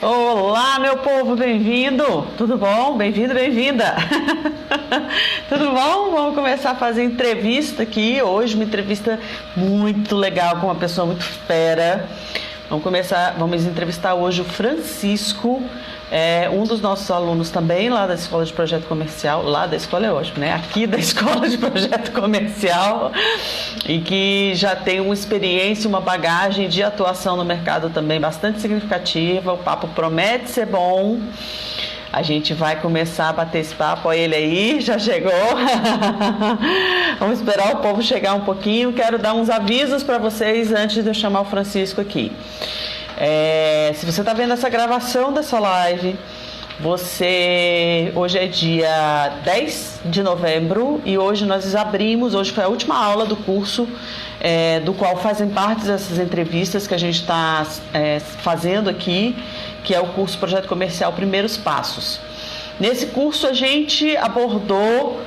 Olá, meu povo, bem-vindo! Tudo bom? Bem-vindo, bem-vinda! Tudo bom? Vamos começar a fazer entrevista aqui hoje, uma entrevista muito legal com uma pessoa muito fera. Vamos entrevistar hoje o Francisco, um dos nossos alunos também lá da Escola de Projeto Comercial, lá da escola é ótimo, né? Aqui da Escola de Projeto Comercial, e que já tem uma experiência, uma bagagem de atuação no mercado também bastante significativa. O papo promete ser bom. A gente vai começar a bater esse papo. Olha ele aí, já chegou. Vamos esperar o povo chegar um pouquinho. Quero dar uns avisos para vocês antes de eu chamar o Francisco aqui. Se você está vendo essa gravação dessa live, hoje é dia 10 de novembro e hoje foi a última aula do curso, do qual fazem parte dessas entrevistas que a gente está fazendo aqui, que é o curso Projeto Comercial Primeiros Passos. Nesse curso a gente abordou,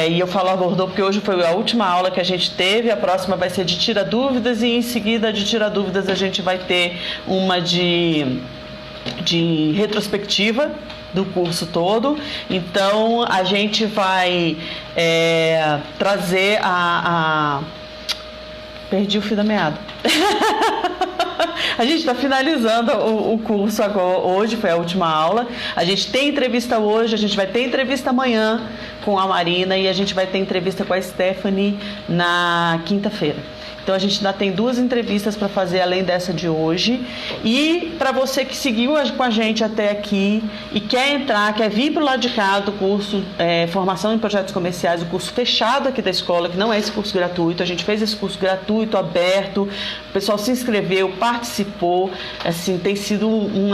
e eu falo abordou porque hoje foi a última aula que a gente teve, a próxima vai ser de tira dúvidas e em seguida de tira dúvidas a gente vai ter uma de retrospectiva do curso todo. Então a gente vai trazer perdi o fio da meada. A gente está finalizando o curso agora, hoje foi a última aula. A gente tem entrevista hoje, a gente vai ter entrevista amanhã com a Marina e a gente vai ter entrevista com a Stephanie na quinta-feira. Então a gente ainda tem 2 entrevistas para fazer além dessa de hoje. E para você que seguiu com a gente até aqui e quer vir para o lado de cá do curso Formação em Projetos Comerciais, o curso fechado aqui da escola, que não é esse curso gratuito, a gente fez esse curso gratuito, aberto, o pessoal se inscreveu, participou, assim, tem sido um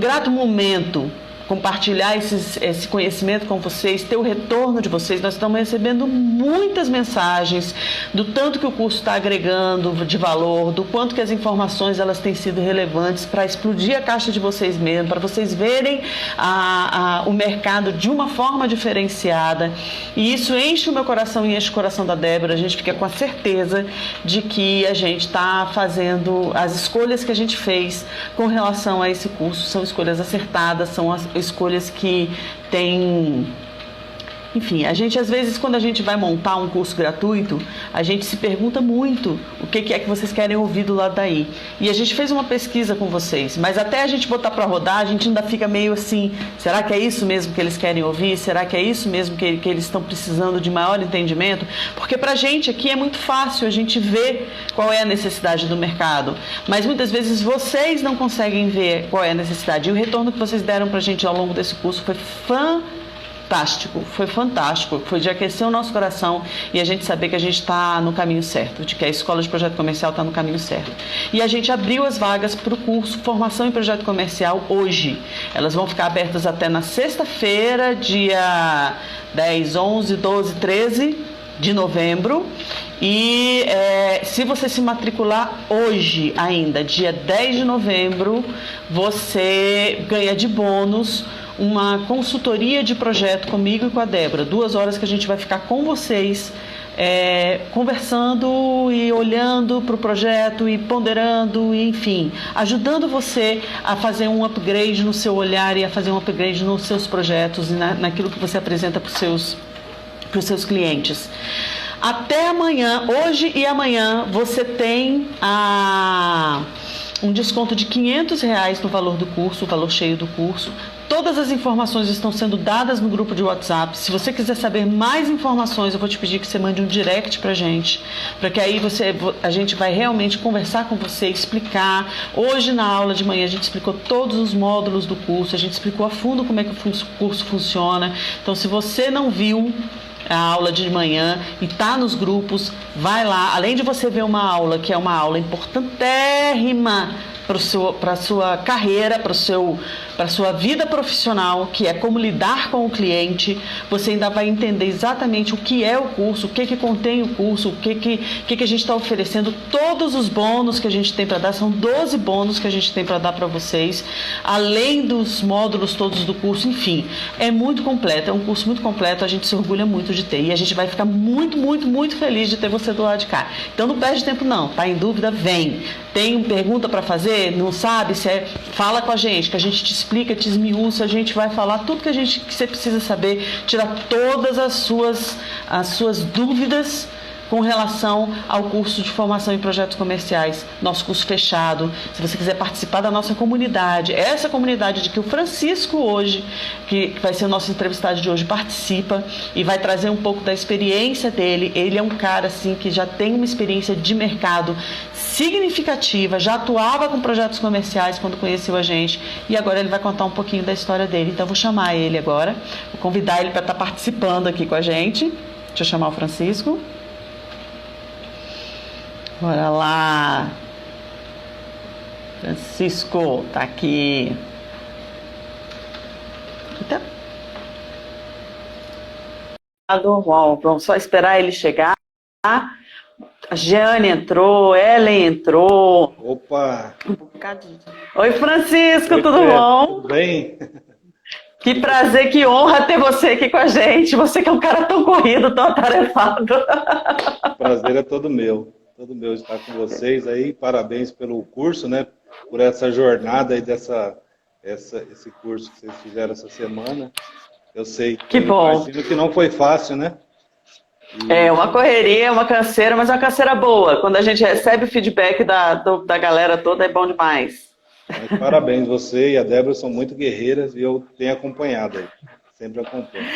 grato momento compartilhar esse conhecimento com vocês, ter o retorno de vocês. Nós estamos recebendo muitas mensagens do tanto que o curso está agregando de valor, do quanto que as informações elas têm sido relevantes para explodir a caixa de vocês mesmos, para vocês verem o mercado de uma forma diferenciada. E isso enche o meu coração e enche o coração da Débora. A gente fica com a certeza de que a gente está fazendo as escolhas que a gente fez com relação a esse curso. São escolhas acertadas, são as escolhas que têm... Enfim, a gente às vezes quando a gente vai montar um curso gratuito, a gente se pergunta muito o que é que vocês querem ouvir do lado daí. E a gente fez uma pesquisa com vocês, mas até a gente botar para rodar, a gente ainda fica meio assim, será que é isso mesmo que eles querem ouvir? Será que é isso mesmo que eles estão precisando de maior entendimento? Porque pra gente aqui é muito fácil a gente ver qual é a necessidade do mercado, mas muitas vezes vocês não conseguem ver qual é a necessidade. E o retorno que vocês deram pra gente ao longo desse curso foi fantástico, foi de aquecer o nosso coração e a gente saber que a gente está no caminho certo, de que a Escola de Projeto Comercial está no caminho certo. E a gente abriu as vagas para o curso Formação em Projeto Comercial hoje. Elas vão ficar abertas até na sexta-feira, dia 10, 11, 12, 13 de novembro. E se você se matricular hoje ainda, dia 10 de novembro, você ganha de bônus uma consultoria de projeto comigo e com a Débora. 2 horas que a gente vai ficar com vocês, conversando e olhando para o projeto e ponderando, e, enfim, ajudando você a fazer um upgrade no seu olhar e a fazer um upgrade nos seus projetos e naquilo que você apresenta para os seus clientes. Até amanhã, hoje e amanhã, você tem um desconto de R$500 no valor do curso, o valor cheio do curso. Todas as informações estão sendo dadas no grupo de WhatsApp. Se você quiser saber mais informações, eu vou te pedir que você mande um direct pra gente, para que aí a gente vai realmente conversar com você, explicar. Hoje na aula de manhã a gente explicou todos os módulos do curso, a gente explicou a fundo como é que o curso funciona. Então, se você não viu a aula de manhã e está nos grupos, vai lá. Além de você ver uma aula, que é uma aula importantérrima para a sua carreira, para a sua vida profissional, que é como lidar com o cliente, você ainda vai entender exatamente o que é o curso, o que contém o curso, o que a gente está oferecendo, todos os bônus que a gente tem para dar, são 12 bônus que a gente tem para dar para vocês, além dos módulos todos do curso. Enfim, é muito completo, é um curso muito completo, a gente se orgulha muito de ter, e a gente vai ficar muito, muito, muito feliz de ter você do lado de cá. Então não perde tempo não, tá em dúvida, vem. Tem pergunta para fazer? você não sabe, fala com a gente, que a gente te explica, te esmiuça, a gente vai falar tudo que você precisa saber, tirar todas as suas dúvidas com relação ao curso de formação em projetos comerciais, nosso curso fechado. Se você quiser participar da nossa comunidade, essa comunidade de que o Francisco hoje, que vai ser o nosso entrevistado de hoje, participa e vai trazer um pouco da experiência dele. Ele é um cara assim que já tem uma experiência de mercado significativa, já atuava com projetos comerciais quando conheceu a gente e agora ele vai contar um pouquinho da história dele. Então eu vou chamar ele agora, vou convidar ele para estar participando aqui com a gente. Deixa eu chamar o Francisco. Bora lá. Francisco, tá aqui. Eita. Bom, vamos só esperar ele chegar. A Jeane entrou, Ellen entrou. Opa! Oi, Francisco, Oi, tudo bom? Tudo bem? Que prazer, que honra ter você aqui com a gente. Você que é um cara tão corrido, tão atarefado. O prazer é todo meu de estar com vocês aí. Parabéns pelo curso, né? Por essa jornada aí esse curso que vocês fizeram essa semana. Eu sei que bom. Imagino que não foi fácil, né? É uma correria, uma canseira, mas é uma canseira boa. Quando a gente recebe o feedback da galera toda, é bom demais. Mas parabéns, você e a Débora são muito guerreiras e eu tenho acompanhado aí. Sempre acompanho.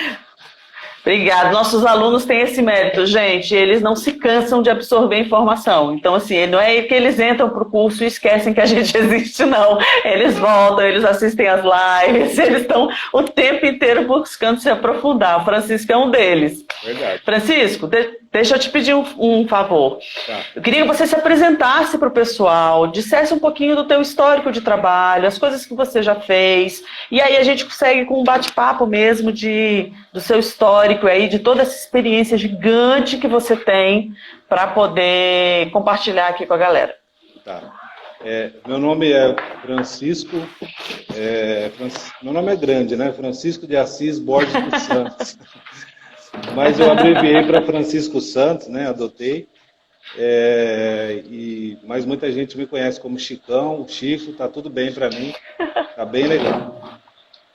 Obrigada. Nossos alunos têm esse mérito, gente. Eles não se cansam de absorver informação. Então, assim, não é que eles entram para o curso e esquecem que a gente existe, não. Eles voltam, eles assistem as lives, eles estão o tempo inteiro buscando se aprofundar. O Francisco é um deles. Verdade. Francisco, deixa eu te pedir um favor. Tá. Eu queria que você se apresentasse para o pessoal, dissesse um pouquinho do teu histórico de trabalho, as coisas que você já fez, e aí a gente consegue com um bate-papo mesmo do seu histórico aí, de toda essa experiência gigante que você tem para poder compartilhar aqui com a galera. Tá. Meu nome é Francisco, meu nome é grande, né? Francisco de Assis Borges dos Santos. Mas eu abreviei para Francisco Santos, né? Adotei. Mas muita gente me conhece como Chicão, Chico, tá tudo bem para mim, tá bem legal.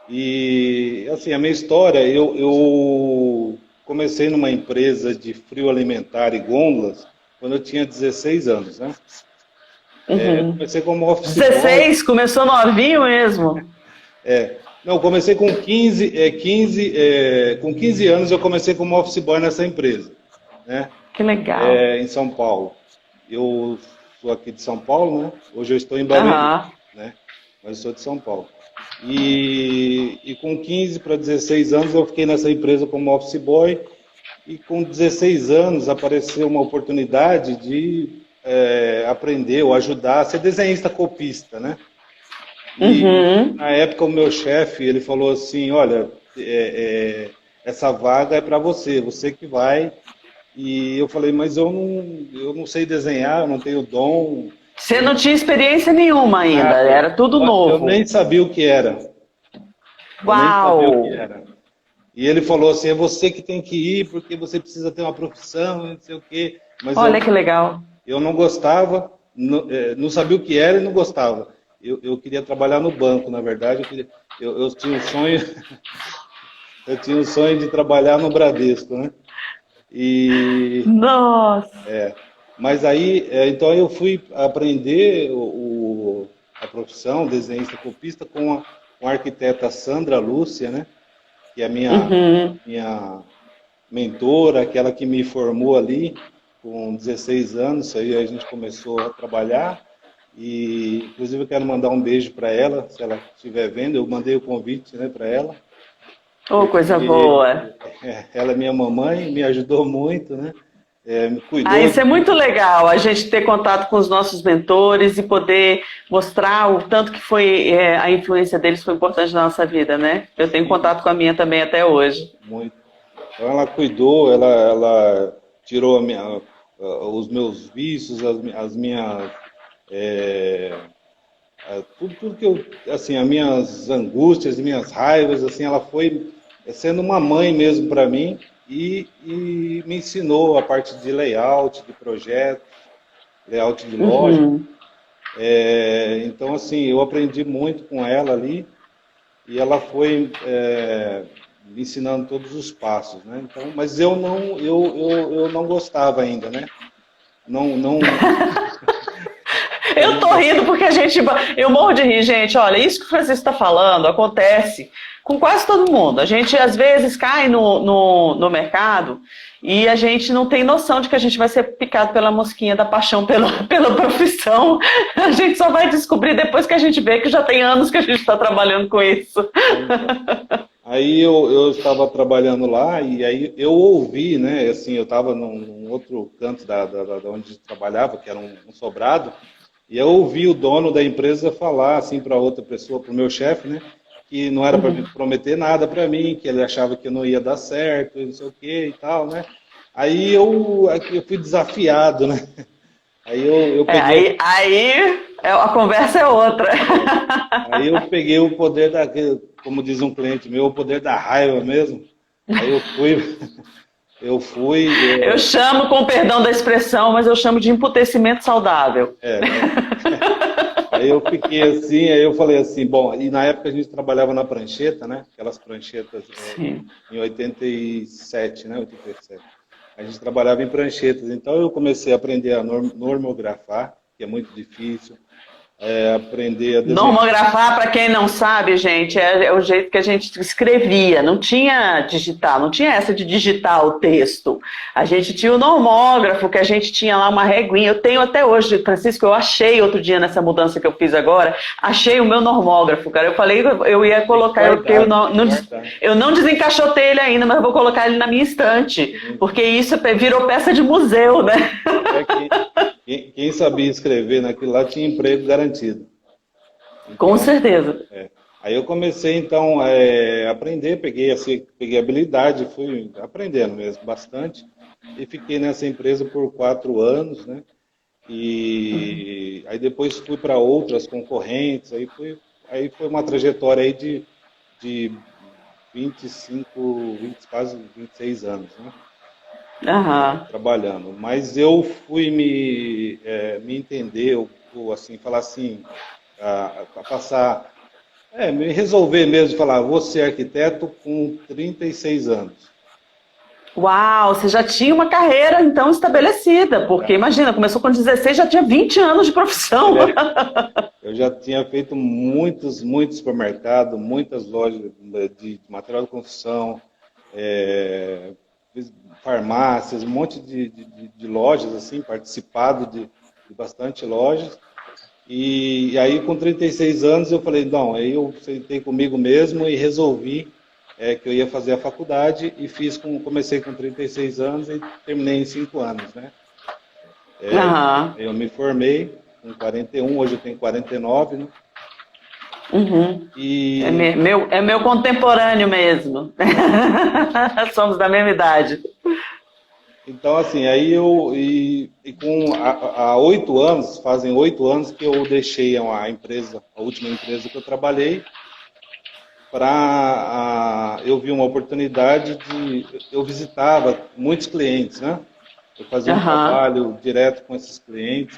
E, assim, a minha história, eu comecei numa empresa de frio alimentar e gôndolas quando eu tinha 16 anos, né? Comecei como office 16? Boy. Começou novinho mesmo? Não, comecei com 15 anos eu comecei como office boy nessa empresa, né? Que legal. Em São Paulo. Eu sou aqui de São Paulo, né? Hoje eu estou em Barueri, né? Mas eu sou de São Paulo. E com 15 para 16 anos eu fiquei nessa empresa como office boy e com 16 anos apareceu uma oportunidade de aprender ou ajudar a ser desenhista copista, né? E na época o meu chefe, ele falou assim, olha, essa vaga é para você, você que vai. E eu falei, mas eu não sei desenhar, eu não tenho dom. Você não tinha experiência nenhuma ainda, era tudo novo. Eu nem sabia o que era. Uau! Eu nem sabia o que era. E ele falou assim, é você que tem que ir, porque você precisa ter uma profissão, não sei o quê. Mas olha que legal. Eu não gostava, não sabia o que era e não gostava. Eu queria trabalhar no banco, na verdade. Eu tinha um sonho, eu tinha um sonho de trabalhar no Bradesco, né? Nossa! Mas aí, então eu fui aprender a profissão, desenhista copista, com a arquiteta Sandra Lúcia, né? Que é a minha mentora, aquela que me formou ali, com 16 anos, aí a gente começou a trabalhar. E, inclusive, eu quero mandar um beijo para ela, se ela estiver vendo, eu mandei o convite, né, para ela. Coisa boa! Ela é minha mamãe, me ajudou muito, né? Me cuidou. Isso é muito legal, a gente ter contato com os nossos mentores e poder mostrar o tanto que foi a influência deles foi importante na nossa vida, né? Eu tenho contato com a minha também até hoje. Muito. Então ela cuidou, ela tirou os meus vícios, as minhas... tudo que eu... Assim, as minhas angústias, as minhas raivas, assim, ela foi sendo uma mãe mesmo para mim. E me ensinou a parte de layout, de projeto, layout de loja. Então, assim, eu aprendi muito com ela ali e ela foi me ensinando todos os passos, né? Então, mas eu não gostava ainda, né? Não, Eu tô rindo porque eu morro de rir, gente. Olha, isso que o Francisco está falando acontece com quase todo mundo. A gente, às vezes, cai no mercado e a gente não tem noção de que a gente vai ser picado pela mosquinha da paixão pela profissão. A gente só vai descobrir depois que a gente vê que já tem anos que a gente está trabalhando com isso. Aí eu estava trabalhando lá e aí eu ouvi, né? Assim, eu estava num outro canto da onde eu trabalhava, que era um sobrado, e eu ouvi o dono da empresa falar assim para outra pessoa, para o meu chefe, né? Que não era para prometer nada para mim, que ele achava que eu não ia dar certo, não sei o que e tal, né? Aí eu fui desafiado, né? Aí eu peguei. A conversa é outra. Aí eu peguei o poder como diz um cliente meu, o poder da raiva mesmo. Aí eu fui. Eu chamo, com perdão da expressão, mas eu chamo de emputecimento saudável. Aí eu fiquei assim, aí eu falei assim, bom, e na época a gente trabalhava na prancheta, né? Aquelas pranchetas em 87, né? 87. A gente trabalhava em pranchetas, então eu comecei a aprender a normografar, que é muito difícil. Aprender a desenhar. Normografar, para quem não sabe, gente, é o jeito que a gente escrevia. Não tinha digital, não tinha essa de digitar o texto. A gente tinha o normógrafo, que a gente tinha lá uma reguinha. Eu tenho até hoje, Francisco, eu achei outro dia nessa mudança que eu fiz agora, achei o meu normógrafo, cara. Eu falei que eu ia colocar, eu não desencaixotei ele ainda, mas eu vou colocar ele na minha estante, porque isso virou peça de museu, né? Quem sabia escrever naquilo lá tinha emprego garantido. Então, com certeza. Aí eu comecei, então, a aprender, peguei habilidade, fui aprendendo mesmo bastante. E fiquei nessa empresa por 4 anos, né? E aí depois fui para outras concorrentes, aí foi uma trajetória aí de quase 26 anos, né? Trabalhando, mas eu fui me entender, ou assim, falar assim, a passar, me resolver mesmo, falar, vou ser arquiteto com 36 anos. Uau, você já tinha uma carreira então estabelecida, porque imagina, começou com 16, já tinha 20 anos de profissão. Eu já tinha feito muitos supermercados, muitas lojas de material de construção, farmácias, um monte de lojas, assim, participado de bastante lojas. E aí, com 36 anos, eu falei, não, aí eu sentei comigo mesmo e resolvi que eu ia fazer a faculdade e comecei com 36 anos e terminei em 5 anos, né? Eu me formei com 41, hoje eu tenho 49, né? E... É meu contemporâneo mesmo. Somos da mesma idade. Então, assim, aí há 8 anos, fazem 8 anos que eu deixei a última empresa que eu trabalhei, eu vi uma oportunidade eu visitava muitos clientes, né? Eu fazia um trabalho direto com esses clientes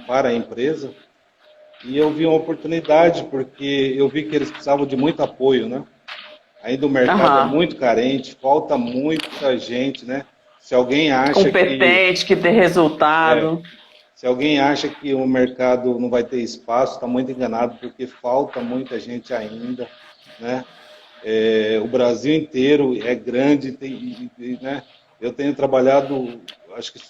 para a empresa. E eu vi uma oportunidade, porque eu vi que eles precisavam de muito apoio, né? Ainda o mercado é muito carente, falta muita gente, né? Se alguém acha competente, que dê resultado. Se alguém acha que o mercado não vai ter espaço, está muito enganado, porque falta muita gente ainda, né? O Brasil inteiro é grande, né? Eu tenho trabalhado, acho que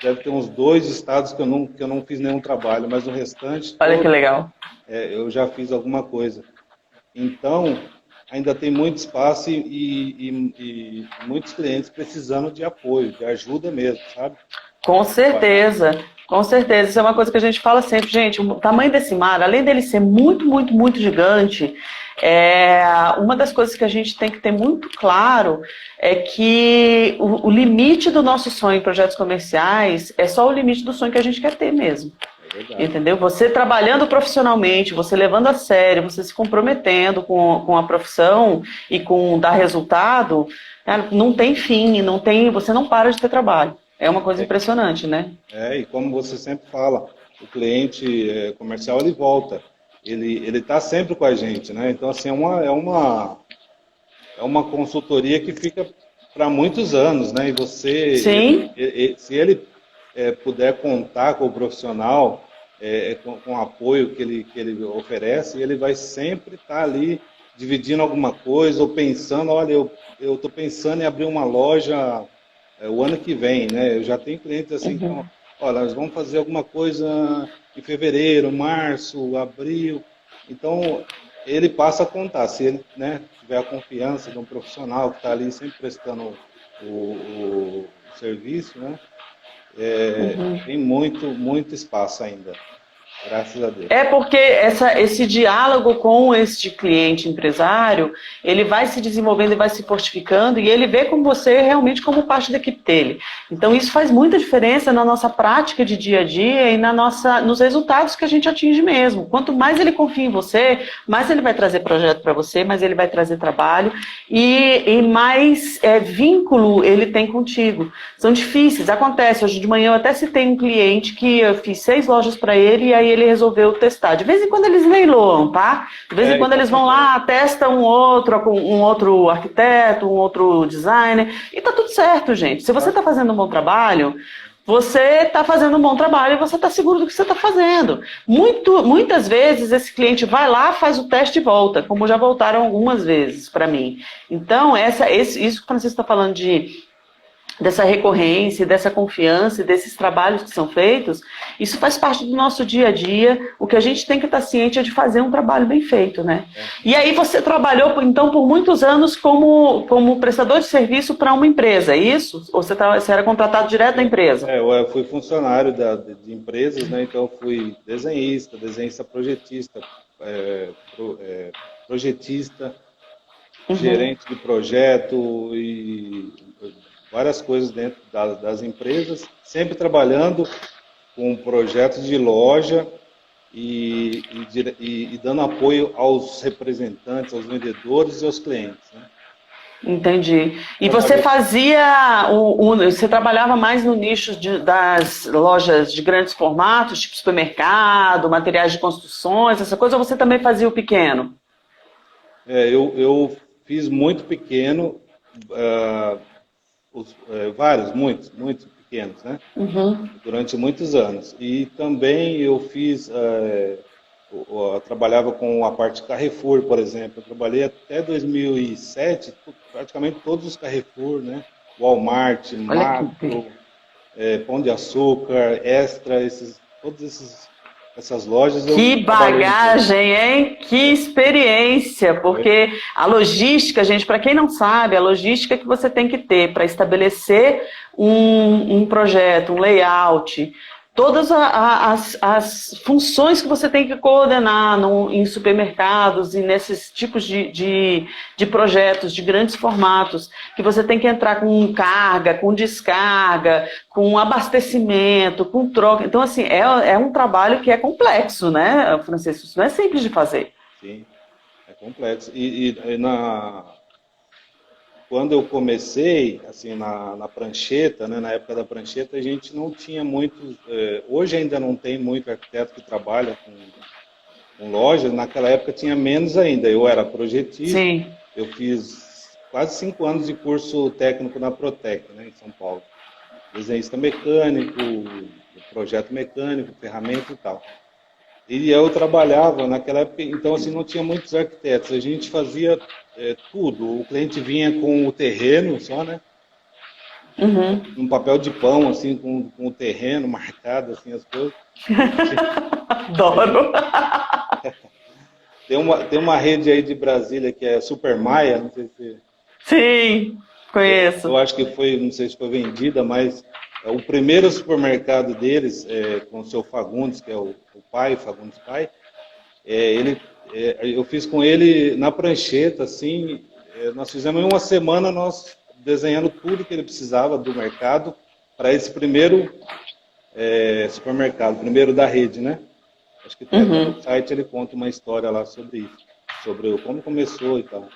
deve ter uns 2 estados que eu não fiz nenhum trabalho, mas o restante... Olha que legal. Eu já fiz alguma coisa. Então, ainda tem muito espaço e muitos clientes precisando de apoio, de ajuda mesmo, sabe? Com certeza, com certeza. Isso é uma coisa que a gente fala sempre. Gente, o tamanho desse mar, além dele ser muito, muito, muito gigante, uma das coisas que a gente tem que ter muito claro é que o limite do nosso sonho em projetos comerciais é só o limite do sonho que a gente quer ter mesmo. Entendeu? Você trabalhando profissionalmente, você levando a sério, você se comprometendo com a profissão e com dar resultado, cara, não tem fim, você não para de ter trabalho. É uma coisa impressionante, né? E como você sempre fala, o cliente comercial ele volta, ele está sempre com a gente, né? Então assim é uma consultoria que fica para muitos anos, né? E você, Sim. se ele puder contar com o profissional, com o apoio que ele oferece, ele vai sempre estar ali dividindo alguma coisa ou pensando, olha, eu estou pensando em abrir uma loja o ano que vem, né? Eu já tenho clientes assim que estão, olha, nós vamos fazer alguma coisa em fevereiro, março, abril. Então, ele passa a contar. Se ele, né, tiver a confiança de um profissional que está ali sempre prestando o serviço, né? Tem muito espaço ainda. Graças a Deus. É porque esse diálogo com este cliente empresário, ele vai se desenvolvendo e vai se fortificando e ele vê com você realmente como parte da equipe dele. Então isso faz muita diferença na nossa prática de dia a dia e nos resultados que a gente atinge mesmo. Quanto mais ele confia em você, mais ele vai trazer projeto para você, mais ele vai trazer trabalho e mais vínculo ele tem contigo. São difíceis, acontece. Hoje de manhã eu até citei um cliente que eu fiz 6 lojas para ele e aí ele resolveu testar. De vez em quando eles leiloam, tá? De vez em quando eles vão lá, testam um outro arquiteto, um outro designer, e tá tudo certo, gente. Se você tá fazendo um bom trabalho, você está fazendo um bom trabalho e você está seguro do que você está fazendo. Muitas vezes esse cliente vai lá, faz o teste e volta, como já voltaram algumas vezes para mim. Então, isso que o Francisco está falando dessa recorrência, dessa confiança, desses trabalhos que são feitos, isso faz parte do nosso dia a dia. O que a gente tem que estar ciente é de fazer um trabalho bem feito, né? E aí você trabalhou, então, por muitos anos como prestador de serviço para uma empresa, é isso? Ou você era contratado direto da empresa? Eu fui funcionário de empresas, né? Então eu fui desenhista projetista, projetista, gerente de projeto e várias coisas dentro das empresas, sempre trabalhando com projetos de loja e dando apoio aos representantes, aos vendedores e aos clientes, né? Entendi. E você você trabalhava mais no nicho das lojas de grandes formatos, tipo supermercado, materiais de construções, essa coisa, ou você também fazia o pequeno? Eu fiz muito pequeno, muitos pequenos, né? Durante muitos anos. E também eu eu trabalhava com a parte Carrefour, por exemplo. Eu trabalhei até 2007, praticamente todos os Carrefour, né? Walmart, Makro, Pão de Açúcar, Extra, essas lojas. Que bagagem, hein? Que experiência, porque a logística, gente, para quem não sabe, a logística que você tem que ter para estabelecer um projeto, um layout, todas as funções que você tem que coordenar em supermercados e nesses tipos de projetos de grandes formatos, que você tem que entrar com carga, com descarga, com abastecimento, com troca. Então, assim, é um trabalho que é complexo, né, Francisco? Isso não é simples de fazer. Sim, é complexo. Quando eu comecei, assim, na prancheta, né, na época da prancheta, a gente não tinha muitos... hoje ainda não tem muito arquiteto que trabalha com loja. Naquela época tinha menos ainda. Eu era projetista. Sim. Eu fiz quase 5 anos de curso técnico na Protec, né, em São Paulo. Desenhista mecânico, projeto mecânico, ferramenta e tal. E eu trabalhava naquela época, então assim, não tinha muitos arquitetos. A gente fazia tudo. O cliente vinha com o terreno só, né? Um papel de pão, assim, com o terreno marcado, assim, as coisas. Adoro! Tem uma rede aí de Brasília que é Super Maia, não sei se... Sim, conheço. Eu acho que não sei se foi vendida, mas o primeiro supermercado deles, com o seu Fagundes, que é o pai, Fagundes pai, eu fiz com ele na prancheta, assim, nós fizemos em uma semana, nós desenhando tudo que ele precisava do mercado para esse primeiro supermercado, primeiro da rede, né? Acho que no site ele conta uma história lá sobre isso, sobre como começou e tal.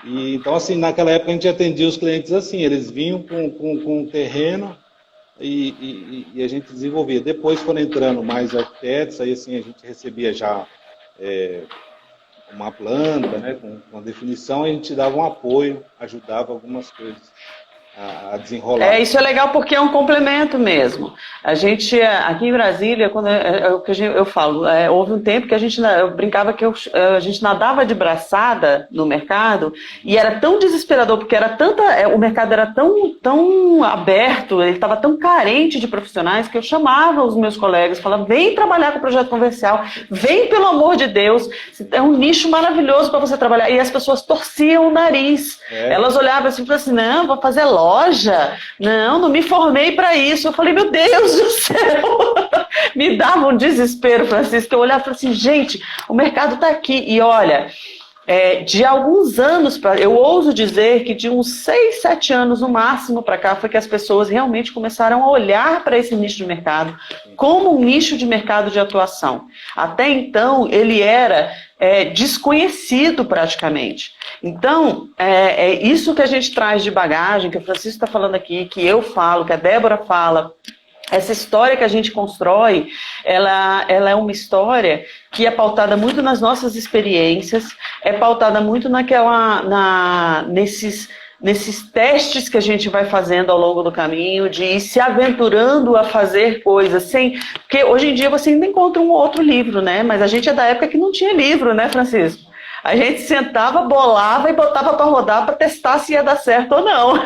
Então, assim, naquela época a gente atendia os clientes assim, eles vinham com o terreno, e a gente desenvolvia. Depois foram entrando mais arquitetos, aí assim a gente recebia já uma planta, né, com a definição, a gente dava um apoio, ajudava algumas coisas a desenrolar. Isso é legal porque é um complemento mesmo. A gente, aqui em Brasília, quando eu falo, houve um tempo que eu brincava que a gente nadava de braçada no mercado e era tão desesperador, porque o mercado era tão aberto, ele estava tão carente de profissionais que eu chamava os meus colegas, falava, vem trabalhar com o projeto comercial, vem pelo amor de Deus, é um nicho maravilhoso para você trabalhar. E as pessoas torciam o nariz. Elas olhavam assim e falavam assim, não, vou fazer loja, não me formei para isso. Eu falei, meu Deus do céu, me dava um desespero, Francisco. Eu olhava e falei assim, gente, o mercado está aqui. E olha, de alguns anos, eu ouso dizer que de uns 6, 7 anos no máximo para cá, foi que as pessoas realmente começaram a olhar para esse nicho de mercado como um nicho de mercado de atuação. Até então, ele era desconhecido praticamente. Então, isso que a gente traz de bagagem, que o Francisco está falando aqui, que eu falo, que a Débora fala, essa história que a gente constrói, ela é uma história que é pautada muito nas nossas experiências, é pautada muito nesses testes que a gente vai fazendo ao longo do caminho, de ir se aventurando a fazer coisas porque hoje em dia você ainda encontra um outro livro, né? Mas a gente é da época que não tinha livro, né, Francisco? A gente sentava, bolava e botava para rodar para testar se ia dar certo ou não.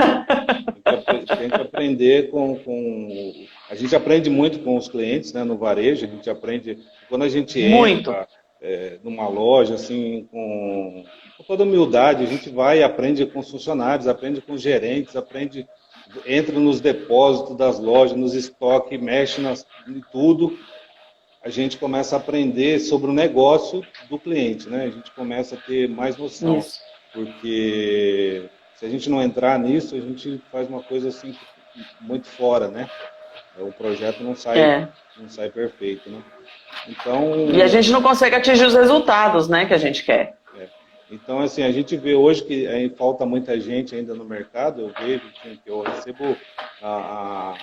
Tem que aprender a gente aprende muito com os clientes, né, no varejo, a gente aprende quando a gente entra numa loja, assim, com toda humildade, a gente vai e aprende com os funcionários, aprende com os gerentes, entra nos depósitos das lojas, nos estoques, mexe em tudo. A gente começa a aprender sobre o negócio do cliente, né? A gente começa a ter mais noção. Isso. Porque se a gente não entrar nisso, a gente faz uma coisa assim muito fora, né? O projeto não sai perfeito, né? Então, e a gente não consegue atingir os resultados, né, que a gente quer. Então, assim, a gente vê hoje que falta muita gente ainda no mercado. Eu vejo que eu recebo a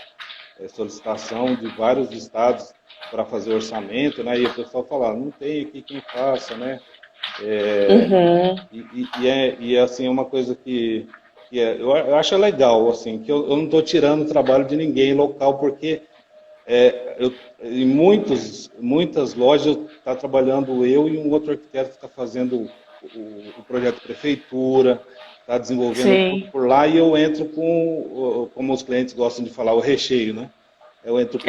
solicitação de vários estados para fazer orçamento, né? E o pessoal fala, não tem aqui quem faça, né? Assim, é uma coisa que eu acho legal, assim, que eu não estou tirando o trabalho de ninguém local, porque em muitas lojas está trabalhando eu e um outro arquiteto que está fazendo o projeto prefeitura, está desenvolvendo tudo por lá, e eu entro como os clientes gostam de falar, o recheio, né? Eu entro com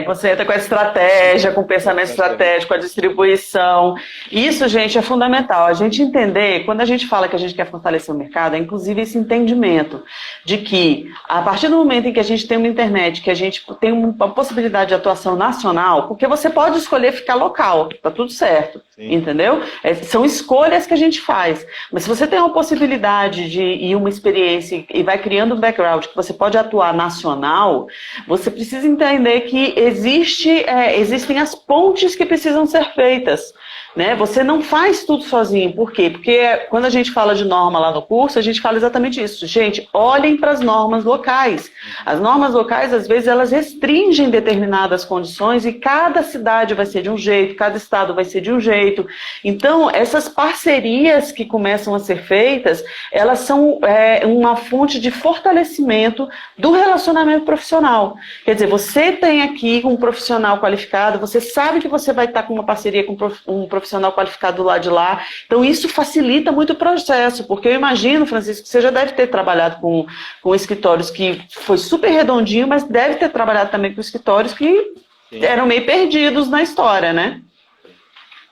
você entra com a estratégia, com o pensamento estratégico, a distribuição. Isso, gente, é fundamental. A gente entender, quando a gente fala que a gente quer fortalecer o mercado, é inclusive esse entendimento de que, a partir do momento em que a gente tem uma internet, que a gente tem uma possibilidade de atuação nacional, porque você pode escolher ficar local, tá tudo certo, entendeu? São escolhas que a gente faz. Mas se você tem uma possibilidade e uma experiência e vai criando um background que você pode atuar nacional, você precisa entender que existem as pontes que precisam ser feitas, né? Você não faz tudo sozinho. Por quê? Porque quando a gente fala de norma lá no curso, a gente fala exatamente isso. Gente, olhem para as normas locais. As normas locais, às vezes, elas restringem determinadas condições e cada cidade vai ser de um jeito, cada estado vai ser de um jeito. Então, essas parcerias que começam a ser feitas, elas são uma fonte de fortalecimento do relacionamento profissional. Quer dizer, você tem aqui um profissional qualificado, você sabe que você vai estar com uma parceria com um profissional qualificado do lado de lá. Então, isso facilita muito o processo, porque eu imagino, Francisco, que você já deve ter trabalhado com escritórios que foi super redondinho, mas deve ter trabalhado também com escritórios que eram meio perdidos na história, né?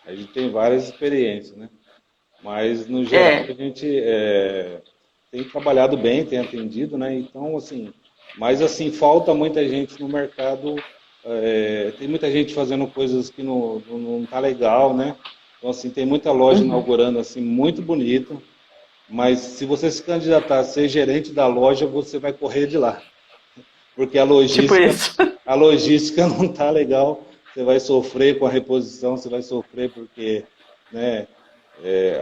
A gente tem várias experiências, né? Mas, no geral, a gente tem trabalhado bem, tem atendido, né? Então, assim, mas, assim, falta muita gente no mercado. Tem muita gente fazendo coisas que não tá legal, né? Então, assim, tem muita loja inaugurando, assim, muito bonito, mas se você se candidatar a ser gerente da loja, você vai correr de lá. Porque a logística não tá legal, você vai sofrer com a reposição, você vai sofrer porque, né,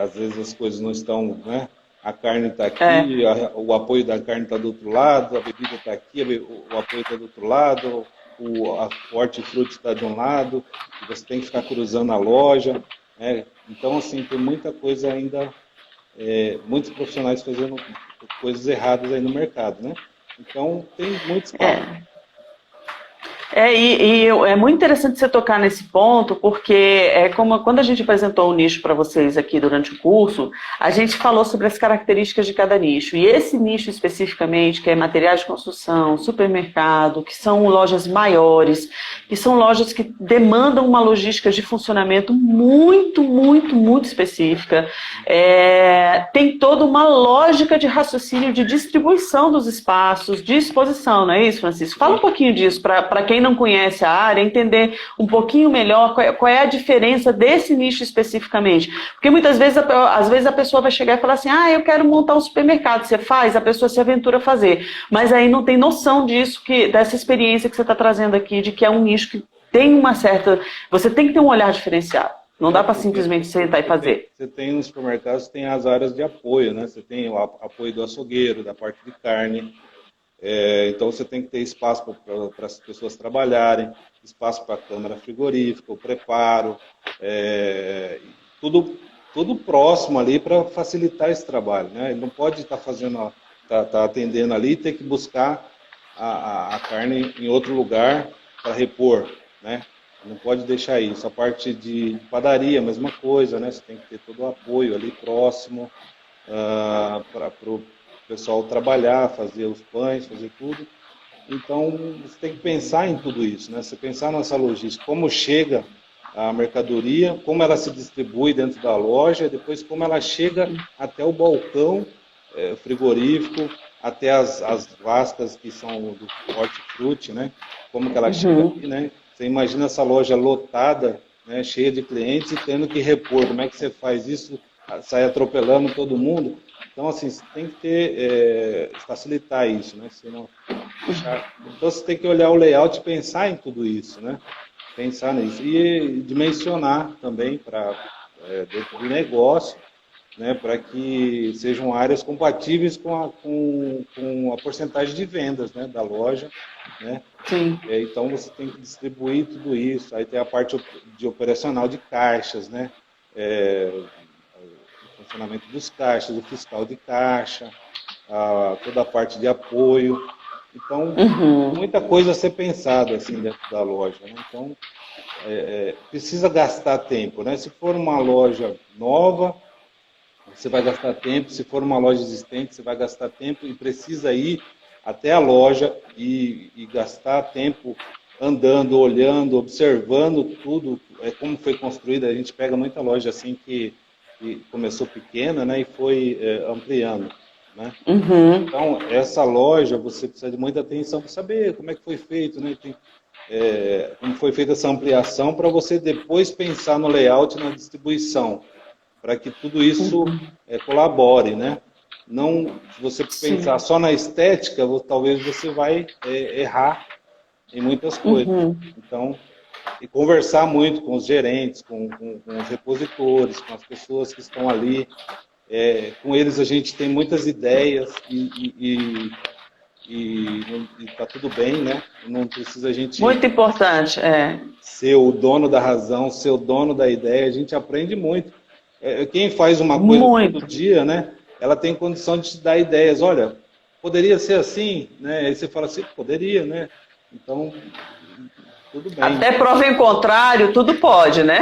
às vezes as coisas não estão, né, a carne está aqui, o apoio da carne está do outro lado, a bebida está aqui, o apoio está do outro lado, a hortifruti está de um lado, e você tem que ficar cruzando a loja. Né? Então, assim, tem muita coisa ainda, muitos profissionais fazendo coisas erradas aí no mercado, né? Então, tem muito espaço. É muito interessante você tocar nesse ponto, porque como quando a gente apresentou o nicho para vocês aqui durante o curso, a gente falou sobre as características de cada nicho. E esse nicho especificamente, que é materiais de construção, supermercado, que são lojas maiores, que são lojas que demandam uma logística de funcionamento muito, muito, muito específica, tem toda uma lógica de raciocínio de distribuição dos espaços, de exposição, não é isso, Francisco? Fala um pouquinho disso para quem não conhece a área, entender um pouquinho melhor qual é a diferença desse nicho especificamente. Porque muitas vezes, às vezes a pessoa vai chegar e falar assim, eu quero montar um supermercado. Você faz, a pessoa se aventura a fazer. Mas aí não tem noção disso, dessa experiência que você está trazendo aqui, de que é um nicho que tem uma certa... Você tem que ter um olhar diferenciado. Não dá para simplesmente sentar e fazer. Você tem nos supermercados, tem as áreas de apoio, né? Você tem o apoio do açougueiro, da parte de carne. Então você tem que ter espaço para as pessoas trabalharem, espaço para a câmara frigorífica, o preparo, tudo próximo ali para facilitar esse trabalho. Né? Ele não pode estar tá atendendo ali e ter que buscar a carne em outro lugar para repor. Né? Não pode deixar isso. A parte de padaria, a mesma coisa, né? Você tem que ter todo o apoio ali próximo para o pessoal trabalhar, fazer os pães, fazer tudo. Então, você tem que pensar em tudo isso, né? Você pensar nessa logística, como chega a mercadoria, como ela se distribui dentro da loja, depois como ela chega até o balcão frigorífico, até as vascas que são do hortifruti, né? Como que ela chega aqui, né? Você imagina essa loja lotada, né? Cheia de clientes e tendo que repor. Como é que você faz isso? Sai atropelando todo mundo? Então, assim, você tem que facilitar isso, né? Senão, então, você tem que olhar o layout e pensar em tudo isso, né? Pensar nisso. E dimensionar também dentro do negócio, né? Para que sejam áreas compatíveis com a porcentagem de vendas, né? Da loja, né? Sim. Então, você tem que distribuir tudo isso. Aí tem a parte de operacional de caixas, né? Funcionamento dos caixas, o fiscal de caixa, toda a parte de apoio. Então, muita coisa a ser pensada assim, dentro da loja. Né? Então, precisa gastar tempo. Né? Se for uma loja nova, você vai gastar tempo. Se for uma loja existente, você vai gastar tempo e precisa ir até a loja e gastar tempo andando, olhando, observando tudo, como foi construída. A gente pega muita loja assim que começou pequena, né, e foi ampliando, né? Então, essa loja, você precisa de muita atenção para saber como é que foi feito, né? Como foi feita essa ampliação para você depois pensar no layout, na distribuição, para que tudo isso colabore, né? Não, se você pensar só na estética, talvez você vai errar em muitas coisas. Então, e conversar muito com os gerentes, com os repositores, com as pessoas que estão ali. Com eles a gente tem muitas ideias e tá tudo bem, né? Não precisa a gente... Muito importante, ser o dono da razão, ser o dono da ideia. A gente aprende muito. Quem faz uma coisa todo dia, né? Ela tem condição de te dar ideias. Olha, poderia ser assim, né? Aí você fala assim, poderia, né? Então... tudo bem. Até prova em contrário, tudo pode, né?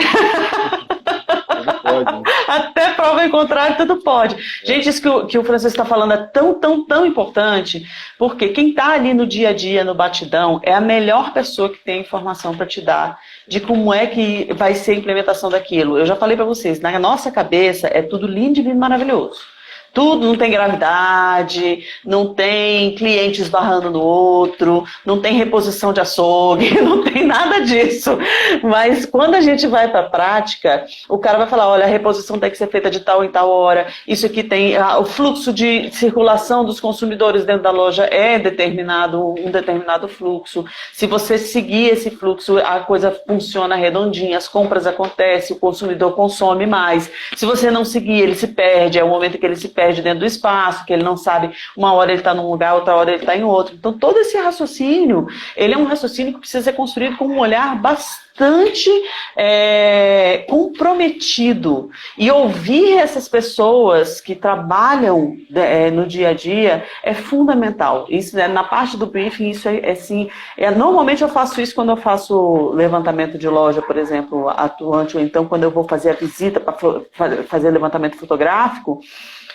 Tudo pode. Né? Até prova em contrário, tudo pode. Gente, isso que o Francisco está falando é tão importante, porque quem está ali no dia a dia, no batidão, é a melhor pessoa que tem informação para te dar de como é que vai ser a implementação daquilo. Eu já falei para vocês, na nossa cabeça é tudo lindo e maravilhoso. Tudo, não tem gravidade, não tem cliente esbarrando no outro, não tem reposição de açougue, não tem nada disso. Mas quando a gente vai para a prática, o cara vai falar, olha, a reposição tem que ser feita de tal em tal hora, isso aqui tem, o fluxo de circulação dos consumidores dentro da loja é um determinado fluxo. Se você seguir esse fluxo, a coisa funciona redondinha, as compras acontecem, o consumidor consome mais. Se você não seguir, ele se perde, é o momento que ele se perde. perde dentro do espaço, que ele não sabe, uma hora ele está num lugar, outra hora ele está em outro. Então, todo esse raciocínio, ele é um raciocínio que precisa ser construído com um olhar bastante comprometido. E ouvir essas pessoas que trabalham no dia a dia é fundamental. Isso, na parte do briefing, isso assim, normalmente eu faço isso quando eu faço levantamento de loja, por exemplo, atuante, ou então quando eu vou fazer a visita para fazer levantamento fotográfico.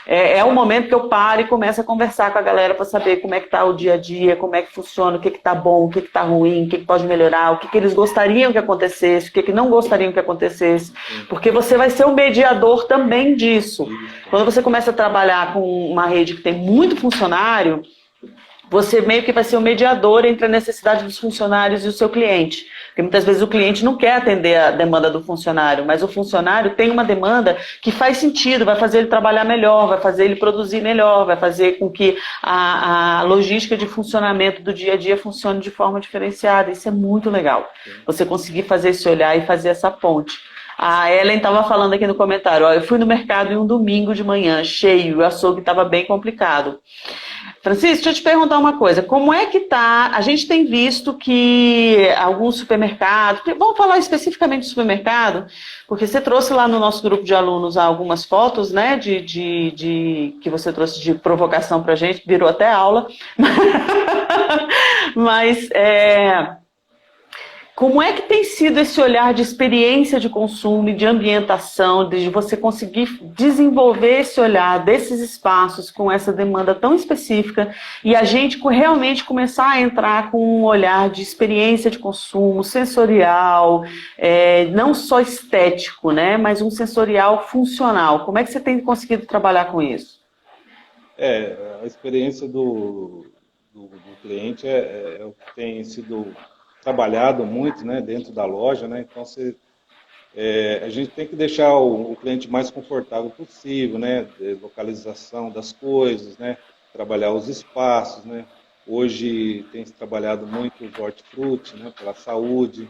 É o momento que eu paro e começo a conversar com a galera para saber como é que está o dia a dia, como é que funciona, o que está bom, o que está ruim, o que pode melhorar, o que eles gostariam que acontecesse, o que não gostariam que acontecesse, porque você vai ser o mediador também disso. Quando você começa a trabalhar com uma rede que tem muito funcionário, você meio que vai ser o mediador entre a necessidade dos funcionários e o seu cliente. Porque muitas vezes o cliente não quer atender a demanda do funcionário, mas o funcionário tem uma demanda que faz sentido, vai fazer ele trabalhar melhor, vai fazer ele produzir melhor, vai fazer com que a logística de funcionamento do dia a dia funcione de forma diferenciada. Isso é muito legal. Você conseguir fazer esse olhar e fazer essa ponte. A Ellen estava falando aqui no comentário, eu fui no mercado em um domingo de manhã, cheio, o açougue estava bem complicado. Francisco, deixa eu te perguntar uma coisa, como é que tá, a gente tem visto que alguns supermercados, vamos falar especificamente de supermercado, porque você trouxe lá no nosso grupo de alunos algumas fotos, né, que você trouxe de provocação pra gente, virou até aula, mas como é que tem sido esse olhar de experiência de consumo e de ambientação, de você conseguir desenvolver esse olhar desses espaços com essa demanda tão específica e a gente realmente começar a entrar com um olhar de experiência de consumo, sensorial, não só estético, né, mas um sensorial funcional. Como é que você tem conseguido trabalhar com isso? A experiência do cliente é o que tem sido trabalhado muito, né, dentro da loja, né? Então a gente tem que deixar o cliente mais confortável possível, né? Localização das coisas, né? Trabalhar os espaços, né? Hoje tem se trabalhado muito o hortifruti, né? Pela saúde,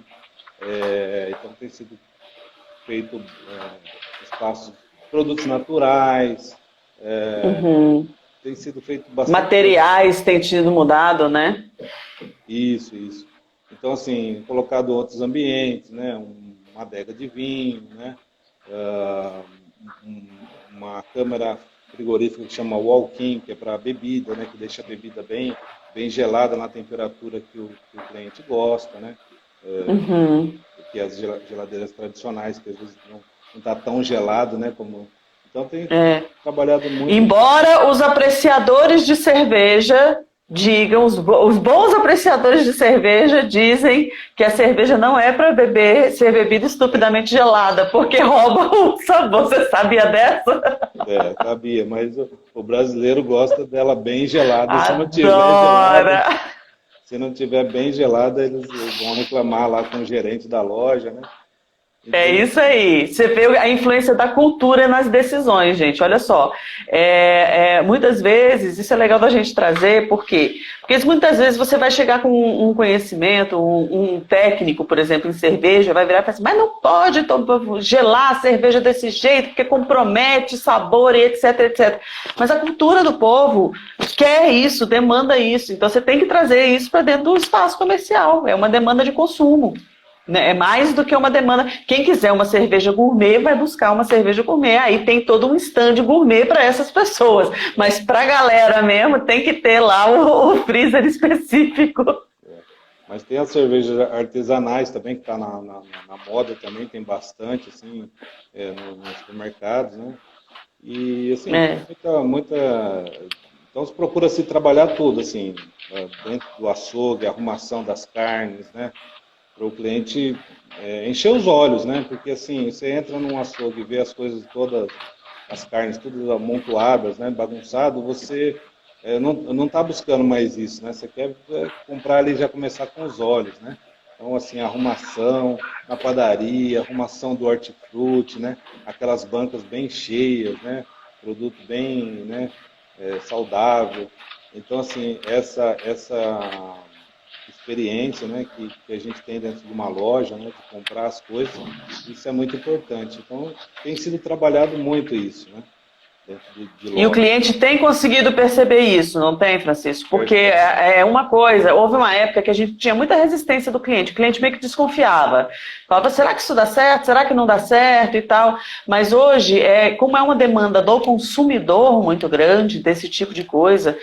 então tem sido feito espaços, produtos naturais, tem sido feito bastante. Materiais têm sido mudado, né? Isso. Então, assim, colocado outros ambientes, né? Uma adega de vinho, né? Uma câmara frigorífica que chama walk-in, que é para bebida, né? Que deixa a bebida bem gelada na temperatura que o cliente gosta, né? Porque as geladeiras tradicionais, que às vezes não está tão gelado, né? Então tem trabalhado muito. Embora os apreciadores de cerveja digam, os bons apreciadores de cerveja dizem que a cerveja não é para ser bebida estupidamente gelada, porque rouba o sabor. Você sabia dessa? Sabia, mas o brasileiro gosta dela bem gelada. Adora! Se não tiver bem gelada, eles vão reclamar lá com o gerente da loja, né? Então, é isso aí. Você vê a influência da cultura nas decisões, gente. Olha só. Muitas vezes, isso é legal da gente trazer, por quê? Porque muitas vezes você vai chegar com um conhecimento, um técnico, por exemplo, em cerveja, vai virar e falar assim, mas não pode gelar a cerveja desse jeito, porque compromete sabor e etc, etc. Mas a cultura do povo quer isso, demanda isso. Então você tem que trazer isso para dentro do espaço comercial. É uma demanda de consumo. É mais do que uma demanda. Quem quiser uma cerveja gourmet vai buscar uma cerveja gourmet. Aí tem todo um stand gourmet para essas pessoas. Mas para a galera mesmo tem que ter lá o freezer específico. Mas tem as cervejas artesanais também, que está na moda também, tem bastante assim, nos supermercados, né? E assim, muita. Então se procura se trabalhar tudo, assim, dentro do açougue, a arrumação das carnes, né? Para o cliente encher os olhos, né? Porque assim, você entra num açougue e vê as coisas todas, as carnes todas amontoadas, né? Bagunçado, você não está buscando mais isso, né? Você quer comprar ali e já começar com os olhos, né? Então, assim, arrumação na padaria, arrumação do hortifruti, né? Aquelas bancas bem cheias, né? Produto bem, né? Saudável. Então, assim, essa experiência, né, que a gente tem dentro de uma loja, né, de comprar as coisas, isso é muito importante. Então, tem sido trabalhado muito isso, né? de loja. E o cliente tem conseguido perceber isso, não tem, Francisco? Porque é uma coisa, houve uma época que a gente tinha muita resistência do cliente, o cliente meio que desconfiava. Falava, será que isso dá certo? Será que não dá certo e tal? Mas hoje, como é uma demanda do consumidor muito grande, desse tipo de coisa,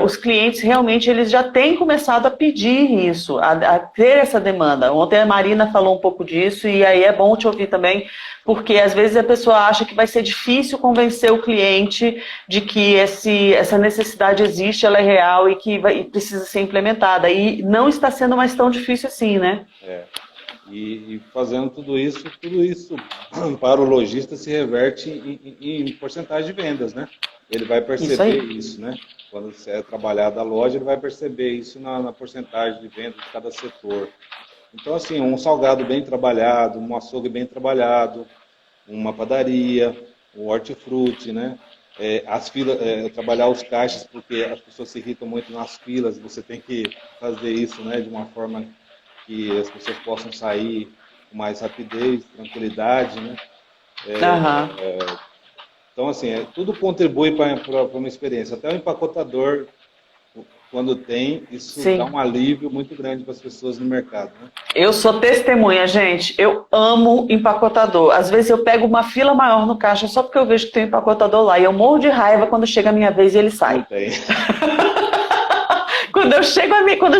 os clientes realmente eles já têm começado a pedir isso, a ter essa demanda. Ontem a Marina falou um pouco disso e aí é bom te ouvir também, porque às vezes a pessoa acha que vai ser difícil convencer o cliente de que essa necessidade existe, ela é real e que precisa ser implementada. E não está sendo mais tão difícil assim, né? E fazendo tudo isso para o lojista se reverte em porcentagem de vendas, né? Ele vai perceber isso, né? Quando você é trabalhado a loja, ele vai perceber isso na porcentagem de vendas de cada setor. Então, assim, um salgado bem trabalhado, um açougue bem trabalhado, uma padaria, um hortifruti, né? As filas, trabalhar os caixas, porque as pessoas se irritam muito nas filas, você tem que fazer isso, né, de uma forma que as pessoas possam sair com mais rapidez, tranquilidade, né? Então, assim, tudo contribui para uma experiência. Até o empacotador, quando tem, isso dá um alívio muito grande para as pessoas no mercado, né? Eu sou testemunha, gente. Eu amo empacotador. Às vezes eu pego uma fila maior no caixa só porque eu vejo que tem um empacotador lá. E eu morro de raiva quando chega a minha vez e ele sai. Não tem. Quando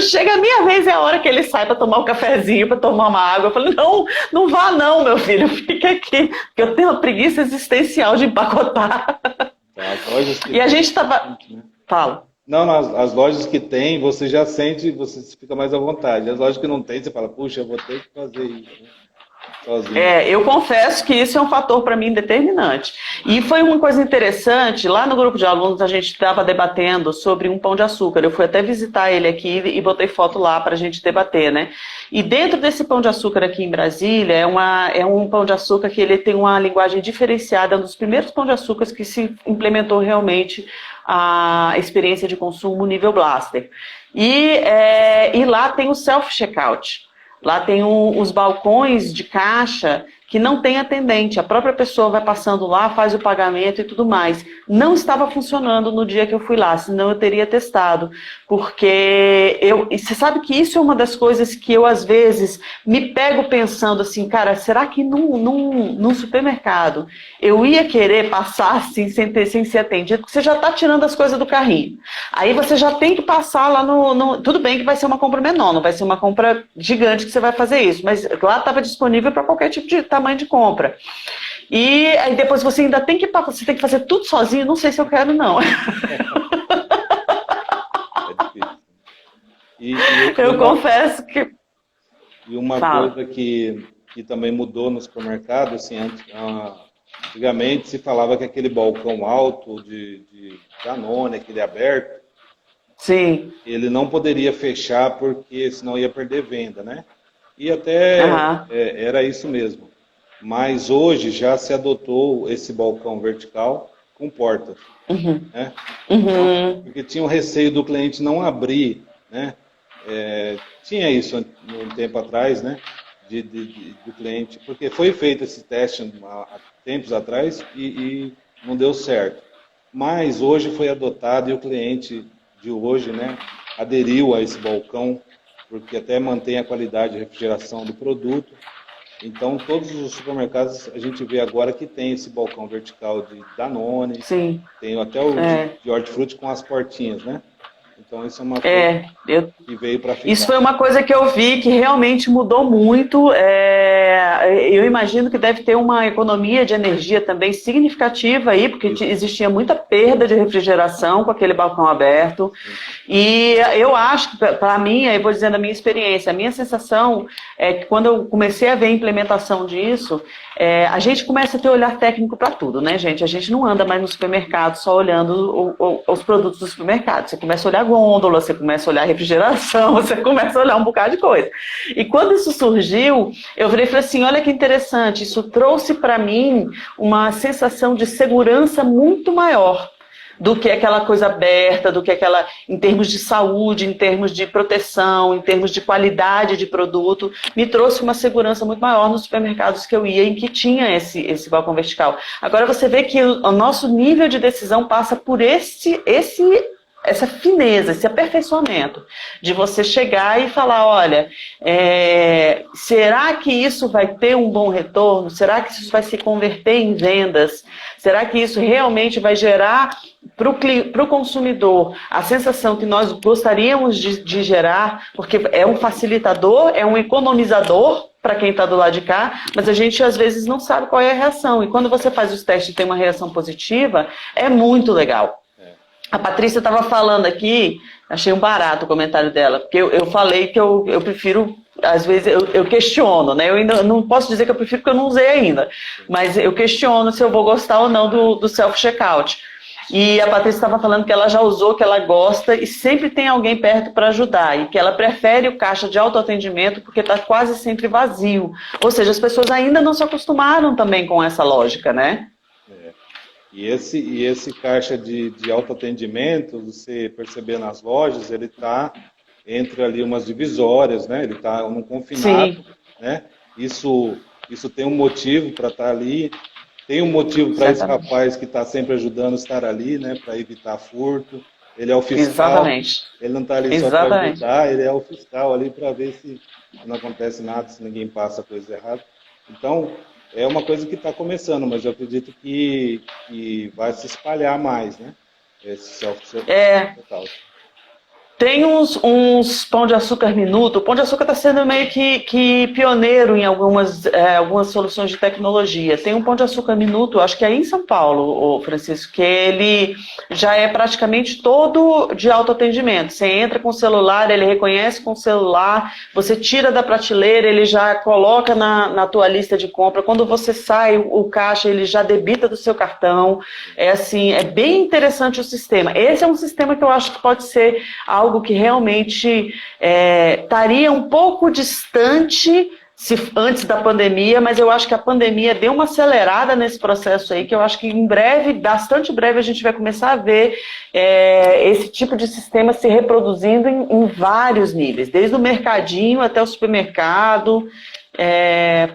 chega a minha vez é a hora que ele sai para tomar um cafezinho, para tomar uma água. Eu falo, não vá não, meu filho, fica aqui. Porque eu tenho uma preguiça existencial de empacotar. E a gente estava... Fala. Não, as lojas que tem, você já sente, você fica mais à vontade. As lojas que não tem, você fala, puxa, eu vou ter que fazer isso, né? Sozinho. Eu confesso que isso é um fator para mim determinante. E foi uma coisa interessante, lá no grupo de alunos a gente estava debatendo sobre um pão de açúcar. Eu fui até visitar ele aqui e botei foto lá para a gente debater, né? E dentro desse pão de açúcar aqui em Brasília, é um pão de açúcar que ele tem uma linguagem diferenciada, é um dos primeiros pão de açúcar que se implementou realmente a experiência de consumo nível Blaster. E lá tem o self-checkout. Lá tem os balcões de caixa que não tem atendente. A própria pessoa vai passando lá, faz o pagamento e tudo mais. Não estava funcionando no dia que eu fui lá, senão eu teria testado. Porque você sabe que isso é uma das coisas que eu, às vezes, me pego pensando assim, cara, será que num supermercado eu ia querer passar assim, sem ser atendido? Porque você já está tirando as coisas do carrinho. Aí você já tem que passar lá Tudo bem que vai ser uma compra menor, não vai ser uma compra gigante que você vai fazer isso, mas lá estava disponível para qualquer tipo de tamanho de compra. E aí depois você ainda tem que fazer tudo sozinho, não sei se eu quero não. É difícil. Eu confesso que... E uma coisa que também mudou no supermercado, assim, antigamente se falava que aquele balcão alto de Danone, aquele aberto, sim, ele não poderia fechar porque senão ia perder venda, né? E até era isso mesmo. Mas hoje já se adotou esse balcão vertical com portas, né? Porque tinha o receio do cliente não abrir, né? Tinha isso um tempo atrás, né? Do cliente, porque foi feito esse teste há tempos atrás e não deu certo. Mas hoje foi adotado e o cliente de hoje, né, aderiu a esse balcão, porque até mantém a qualidade de refrigeração do produto. Então, todos os supermercados, a gente vê agora que tem esse balcão vertical de Danone, sim, tem até o de hortifruti com as portinhas, né? Então, isso é uma coisa que veio para ficar. Isso foi uma coisa que eu vi que realmente mudou muito. Eu imagino que deve ter uma economia de energia também significativa aí, porque existia muita perda de refrigeração com aquele balcão aberto. E eu acho que, para mim, eu vou dizendo a minha experiência, a minha sensação é que quando eu comecei a ver a implementação disso, a gente começa a ter olhar técnico para tudo, né, gente? A gente não anda mais no supermercado só olhando os produtos do supermercado. Você começa a olhar gôndola, você começa a olhar refrigeração, você começa a olhar um bocado de coisa. E quando isso surgiu, eu falei assim, olha que interessante, isso trouxe para mim uma sensação de segurança muito maior. do que aquela coisa aberta, do que aquela, em termos de saúde, em termos de proteção, em termos de qualidade de produto, me trouxe uma segurança muito maior nos supermercados que eu ia, em que tinha esse balcão vertical. Agora você vê que o nosso nível de decisão passa por essa fineza, esse aperfeiçoamento, de você chegar e falar, olha, será que isso vai ter um bom retorno? Será que isso vai se converter em vendas? Será que isso realmente vai gerar para o consumidor a sensação que nós gostaríamos de gerar? Porque é um facilitador, é um economizador para quem está do lado de cá, mas a gente às vezes não sabe qual é a reação. E quando você faz os testes e tem uma reação positiva, é muito legal. A Patrícia estava falando aqui, achei um barato o comentário dela, porque eu falei que eu prefiro, às vezes eu questiono, né? Eu ainda não posso dizer que eu prefiro porque eu não usei ainda, mas eu questiono se eu vou gostar ou não do self-checkout. E a Patrícia estava falando que ela já usou, que ela gosta e sempre tem alguém perto para ajudar, e que ela prefere o caixa de autoatendimento porque está quase sempre vazio. Ou seja, as pessoas ainda não se acostumaram também com essa lógica, né? E esse caixa de autoatendimento, você perceber nas lojas, ele está entre ali umas divisórias, né? Ele está num confinado, sim, né? Isso tem um motivo para estar ali, tem um motivo para esse rapaz que está sempre ajudando estar ali, né? Para evitar furto. Ele é o fiscal. Exatamente. Ele não está ali só para ajudar, ele é o fiscal ali para ver se não acontece nada, se ninguém passa coisa errada. Então, é uma coisa que está começando, mas eu acredito que vai se espalhar mais, né? Esse self-checkout. Tem uns Pão de Açúcar Minuto. O Pão de Açúcar está sendo meio que pioneiro em algumas soluções de tecnologia. Tem um Pão de Açúcar Minuto, acho que é em São Paulo, Francisco, que ele já é praticamente todo de autoatendimento. Você entra com o celular, ele reconhece com o celular, você tira da prateleira, ele já coloca na tua lista de compra. Quando você sai, o caixa, ele já debita do seu cartão. É bem interessante o sistema. Esse é um sistema que eu acho que pode ser algo que realmente estaria um pouco distante antes da pandemia, mas eu acho que a pandemia deu uma acelerada nesse processo aí, que eu acho que em breve, bastante breve, a gente vai começar a ver esse tipo de sistema se reproduzindo em vários níveis, desde o mercadinho até o supermercado,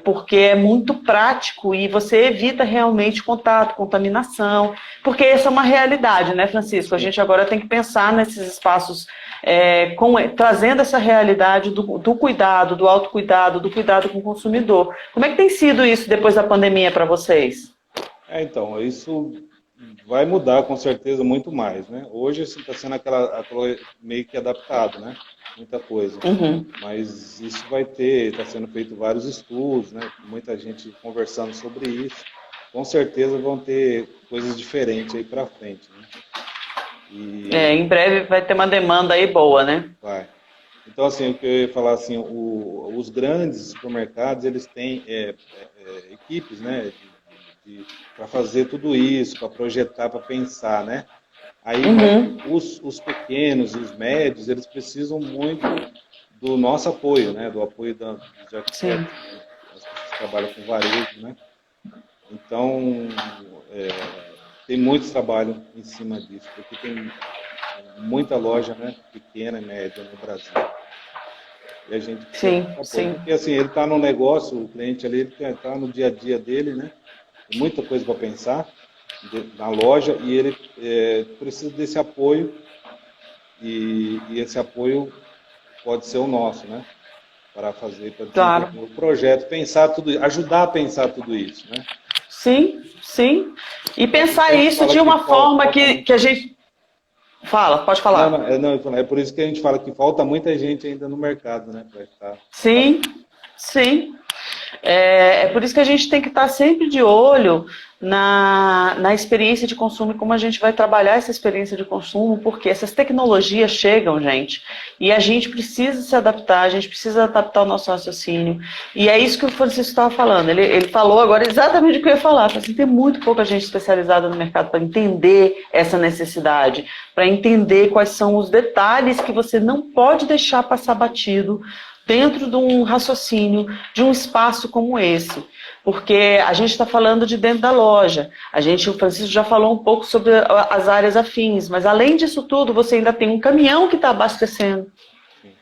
porque é muito prático e você evita realmente contato, contaminação, porque essa é uma realidade, né, Francisco? A gente agora tem que pensar nesses espaços trazendo essa realidade do cuidado, do autocuidado, do cuidado com o consumidor. Como é que tem sido isso depois da pandemia para vocês? Então, isso vai mudar com certeza muito mais, né? Hoje está sendo aquela meio que adaptado, né? Muita coisa. Uhum. Mas isso está sendo feito vários estudos, né? Muita gente conversando sobre isso. Com certeza vão ter coisas diferentes aí para frente, né? Em breve vai ter uma demanda aí boa, né? Vai. Então, assim, o que eu ia falar, assim, os grandes supermercados, eles têm equipes, né? Para fazer tudo isso, para projetar, para pensar, né? Aí, os pequenos e os médios, eles precisam muito do nosso apoio, né? Do apoio já que as pessoas trabalham com varejo, né? Então, tem muito trabalho em cima disso, porque tem muita loja, né, pequena e média no Brasil. E a gente sim. Porque assim, ele está no negócio, o cliente ali, ele está no dia a dia dele, né? Tem muita coisa para pensar na loja e ele precisa desse apoio e esse apoio pode ser o nosso, né? Para desenvolver o projeto, pensar tudo, ajudar a pensar tudo isso, né? Sim. E pensar isso de uma forma que a gente... Pode falar. Não, é por isso que a gente fala que falta muita gente ainda no mercado, né? Sim. É por isso que a gente tem que estar sempre de olho na experiência de consumo e como a gente vai trabalhar essa experiência de consumo, porque essas tecnologias chegam, gente, e a gente precisa se adaptar, a gente precisa adaptar o nosso raciocínio, e é isso que o Francisco estava falando, ele falou agora exatamente o que eu ia falar, assim, tem muito pouca gente especializada no mercado para entender essa necessidade, para entender quais são os detalhes que você não pode deixar passar batido dentro de um raciocínio, de um espaço como esse. porque a gente está falando de dentro da loja. O Francisco já falou um pouco sobre as áreas afins, mas além disso tudo, você ainda tem um caminhão que está abastecendo,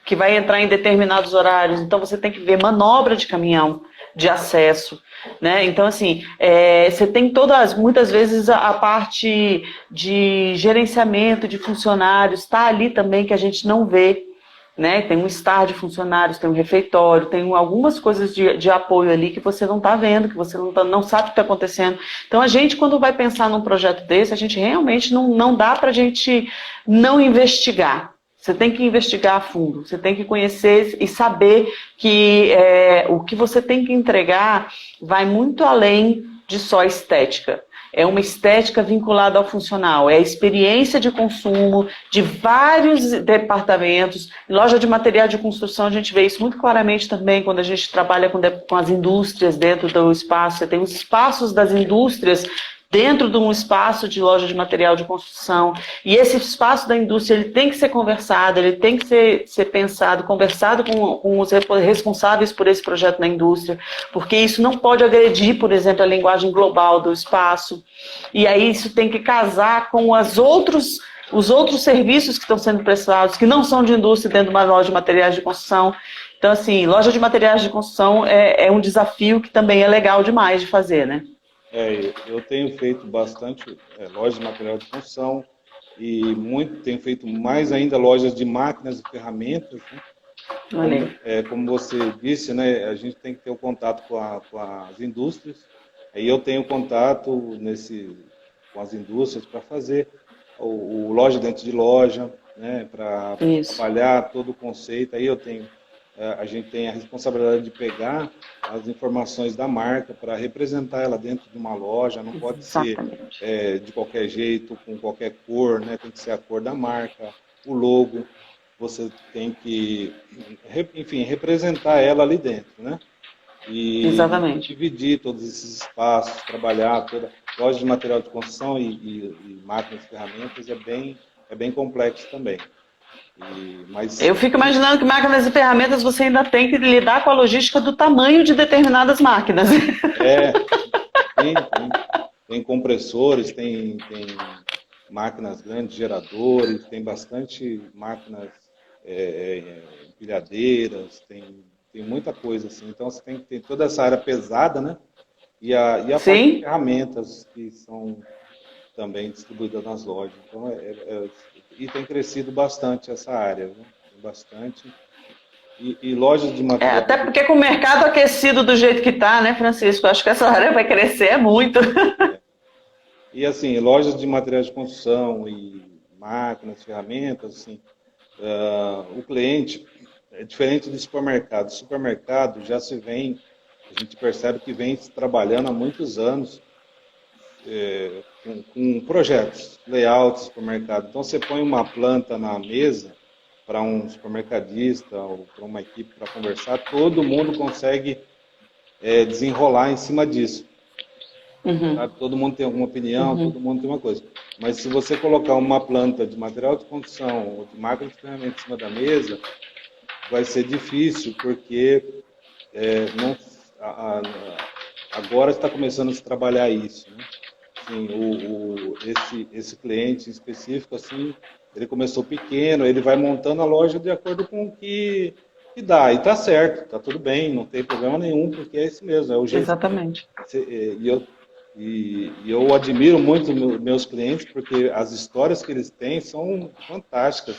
que vai entrar em determinados horários, então você tem que ver manobra de caminhão, de acesso, né? Então, assim, você tem muitas vezes a parte de gerenciamento de funcionários, está ali também que a gente não vê, né? Tem um estar de funcionários, tem um refeitório, tem algumas coisas de apoio ali que você não está vendo, que você não sabe o que está acontecendo. Então, a gente, quando vai pensar num projeto desse, a gente realmente não dá para a gente não investigar. Você tem que investigar a fundo, você tem que conhecer e saber que o que você tem que entregar vai muito além de só estética. É uma estética vinculada ao funcional, é a experiência de consumo de vários departamentos. Loja de material de construção, a gente vê isso muito claramente também quando a gente trabalha com as indústrias dentro do espaço. Você tem os espaços das indústrias dentro de um espaço de loja de material de construção, e esse espaço da indústria ele tem que ser conversado, ele tem que ser pensado, conversado com os responsáveis por esse projeto na indústria, porque isso não pode agredir, por exemplo, a linguagem global do espaço, e aí isso tem que casar com os outros serviços que estão sendo prestados, que não são de indústria dentro de uma loja de materiais de construção. Então, assim, loja de materiais de construção é um desafio que também é legal demais de fazer, né? Eu tenho feito bastante lojas de material de construção e tenho feito mais ainda lojas de máquinas e ferramentas, né? Como você disse, né, a gente tem que ter o contato com as indústrias. Aí eu tenho contato com as indústrias para fazer o loja dentro de loja, né, para trabalhar todo o conceito. Aí a gente tem a responsabilidade de pegar as informações da marca para representar ela dentro de uma loja. Não pode ser de qualquer jeito, com qualquer cor, né? Tem que ser a cor da marca, o logo. Você tem que, enfim, representar ela ali dentro, né? E dividir todos esses espaços, trabalhar toda loja de material de construção e máquinas e ferramentas é bem complexo também. Eu fico imaginando que máquinas e ferramentas você ainda tem que lidar com a logística do tamanho de determinadas máquinas. Tem compressores, tem máquinas grandes, geradores, tem bastante máquinas empilhadeiras, tem muita coisa assim. Então você tem que ter toda essa área pesada, né? E a parte de ferramentas que são também distribuídas nas lojas. Então e tem crescido bastante essa área, né? Bastante. E lojas de material... até porque com o mercado aquecido do jeito que está, né, Francisco? Acho que essa área vai crescer muito. E assim, lojas de materiais de construção e máquinas, ferramentas, assim, o cliente é diferente do supermercado. O supermercado já a gente percebe que vem trabalhando há muitos anos com projetos, layouts de supermercado. Então você põe uma planta na mesa para um supermercadista ou para uma equipe para conversar, todo mundo consegue desenrolar em cima disso. Todo mundo tem alguma opinião, todo mundo tem uma coisa. Mas se você colocar uma planta de material de construção ou de máquina de ferramenta em cima da mesa, vai ser difícil, porque agora está começando a se trabalhar isso, né? Assim, esse cliente específico, assim, ele começou pequeno, ele vai montando a loja de acordo com o que dá. E tá certo, tá tudo bem, não tem problema nenhum, porque é esse mesmo, é o jeito. Exatamente. E eu admiro muito meus clientes, porque as histórias que eles têm são fantásticas.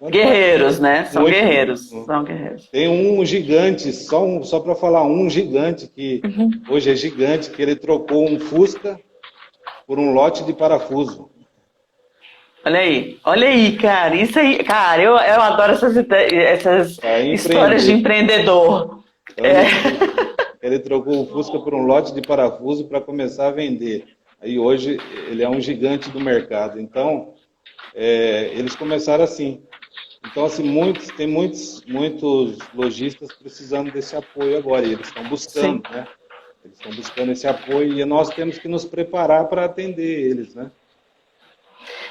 Guerreiros, né? São muito, guerreiros. Muito. São guerreiros. Tem um gigante, só para falar, um gigante que hoje é gigante, que ele trocou um Fusca por um lote de parafuso. Olha aí, cara. Isso aí, cara, eu adoro essas histórias de empreendedor. Ele trocou o Fusca por um lote de parafuso para começar a vender. Aí hoje ele é um gigante do mercado. Então, eles começaram assim. Então, assim, tem muitos lojistas precisando desse apoio agora. E eles estão buscando, né? Eles estão buscando esse apoio e nós temos que nos preparar para atender eles, né?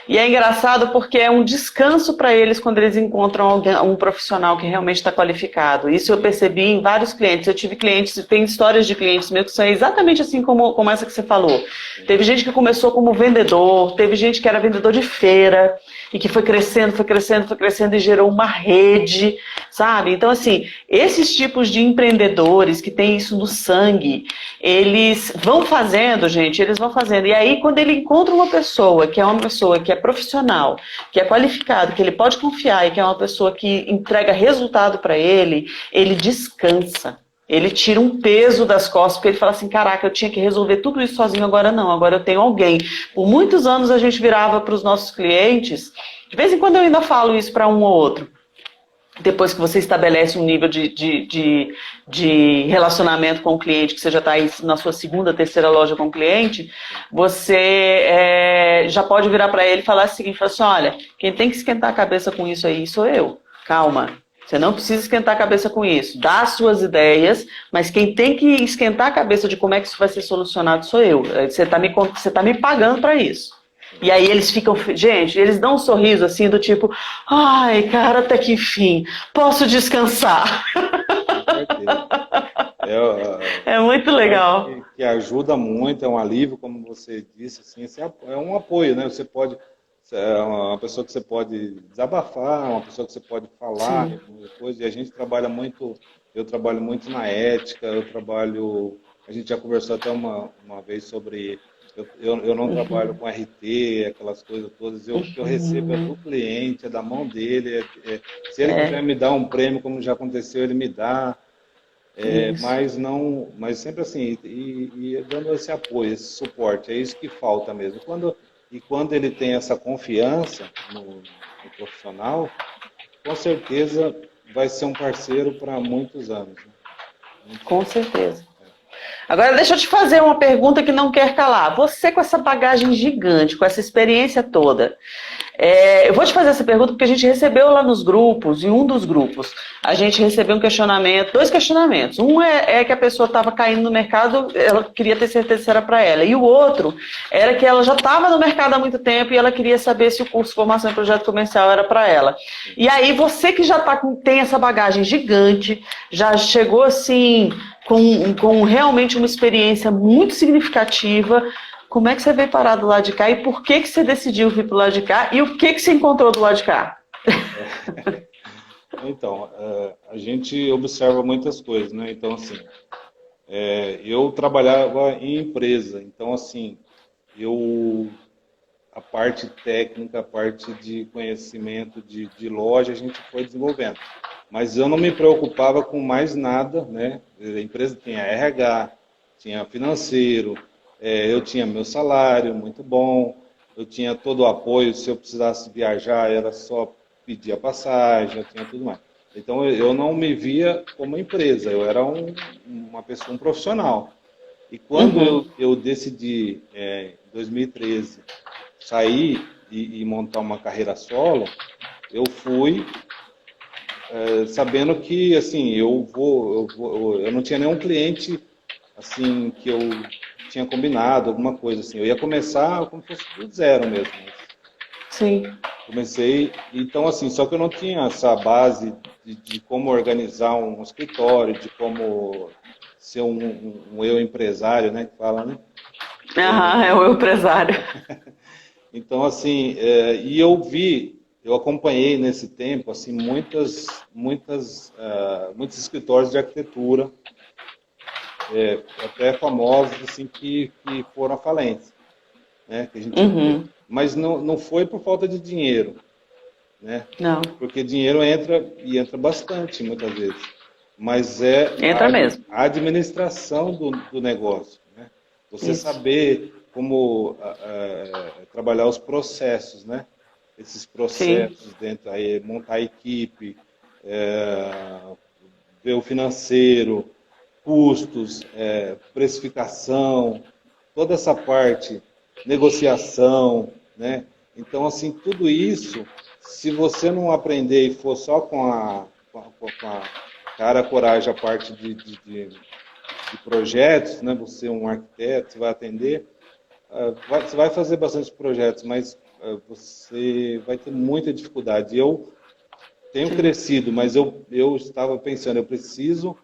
E é engraçado porque é um descanso para eles quando eles encontram alguém, um profissional que realmente está qualificado. Isso eu percebi em vários clientes. Eu tive clientes, tem histórias de clientes meus que são exatamente assim como essa que você falou. Teve gente que começou como vendedor, teve gente que era vendedor de feira e que foi crescendo, foi crescendo, foi crescendo e gerou uma rede, sabe? Então, assim, esses tipos de empreendedores que têm isso no sangue, eles vão fazendo, gente, eles vão fazendo. E aí, quando ele encontra uma pessoa que é profissional, que é qualificado, que ele pode confiar e que é uma pessoa que entrega resultado para ele, ele descansa. Ele tira um peso das costas, porque ele fala assim, caraca, eu tinha que resolver tudo isso sozinho, agora não, agora eu tenho alguém. Por muitos anos a gente virava para os nossos clientes, de vez em quando eu ainda falo isso para um ou outro, depois que você estabelece um nível de relacionamento com o cliente, que você já está aí na sua segunda, terceira loja com o cliente, você já pode virar para ele e falar o seguinte, fala assim, olha, quem tem que esquentar a cabeça com isso aí sou eu, calma. Você não precisa esquentar a cabeça com isso. Dá as suas ideias, mas quem tem que esquentar a cabeça de como é que isso vai ser solucionado sou eu. Você tá me pagando para isso. E aí eles ficam... Gente, eles dão um sorriso assim do tipo... Ai, cara, até que enfim. Posso descansar. É muito legal. Que ajuda muito, é um alívio, como você disse. Assim, é um apoio, né? Você pode... É uma pessoa que você pode desabafar, uma pessoa que você pode falar, coisa, e a gente trabalha muito, eu trabalho muito na ética, a gente já conversou até uma vez sobre, eu não trabalho com RT, aquelas coisas todas, o que eu recebo é do cliente, é da mão dele, se ele quiser me dar um prêmio, como já aconteceu, ele me dá, mas sempre assim, e dando esse apoio, esse suporte, é isso que falta mesmo. Quando ele tem essa confiança no profissional, com certeza vai ser um parceiro para muitos anos. Né? Com certeza. Agora deixa eu te fazer uma pergunta que não quer calar. Você com essa bagagem gigante, com essa experiência toda, eu vou te fazer essa pergunta porque a gente recebeu lá nos grupos, em um dos grupos, a gente recebeu um questionamento, 2 questionamentos. Um é que a pessoa estava caindo no mercado, ela queria ter certeza se era para ela. E o outro era que ela já estava no mercado há muito tempo e ela queria saber se o curso de formação em projeto comercial era para ela. E aí você que já tem essa bagagem gigante, já chegou assim com realmente uma experiência muito significativa, como é que você veio parar do lado de cá e por que você decidiu vir para o lado de cá e o que você encontrou do lado de cá? Então, a gente observa muitas coisas, né? Então, assim, eu trabalhava em empresa, então, assim, a parte técnica, a parte de conhecimento de loja, a gente foi desenvolvendo. Mas eu não me preocupava com mais nada, né? A empresa tinha RH, tinha financeiro, eu tinha meu salário muito bom, eu tinha todo o apoio, se eu precisasse viajar era só pedir a passagem, eu tinha tudo mais. Então eu não me via como empresa, eu era uma pessoa, um profissional. E quando eu decidi, em 2013, sair e montar uma carreira solo, eu fui sabendo que assim, eu não tinha nenhum cliente assim que eu tinha combinado, alguma coisa assim. Eu ia começar como se fosse do zero mesmo. Sim. Comecei, então assim, só que eu não tinha essa base de como organizar um escritório, de como ser um eu empresário, né, que fala, né? É o eu empresário. Então assim, e eu acompanhei nesse tempo assim muitos escritórios de arquitetura, até famosos assim que foram à falência, né? Que a gente mas não foi por falta de dinheiro, né? Não. Porque dinheiro entra bastante muitas vezes, mas entra mesmo. A administração do negócio, né? Você saber como trabalhar os processos, né? Esses processos dentro, aí, montar a equipe, ver o financeiro, custos, precificação, toda essa parte, negociação, né? Então, assim, tudo isso, se você não aprender e for só com a cara, a coragem, a parte de projetos, né? Você é um arquiteto, você vai atender, você vai fazer bastante projetos, mas você vai ter muita dificuldade. Eu tenho crescido, mas eu estava pensando, eu preciso,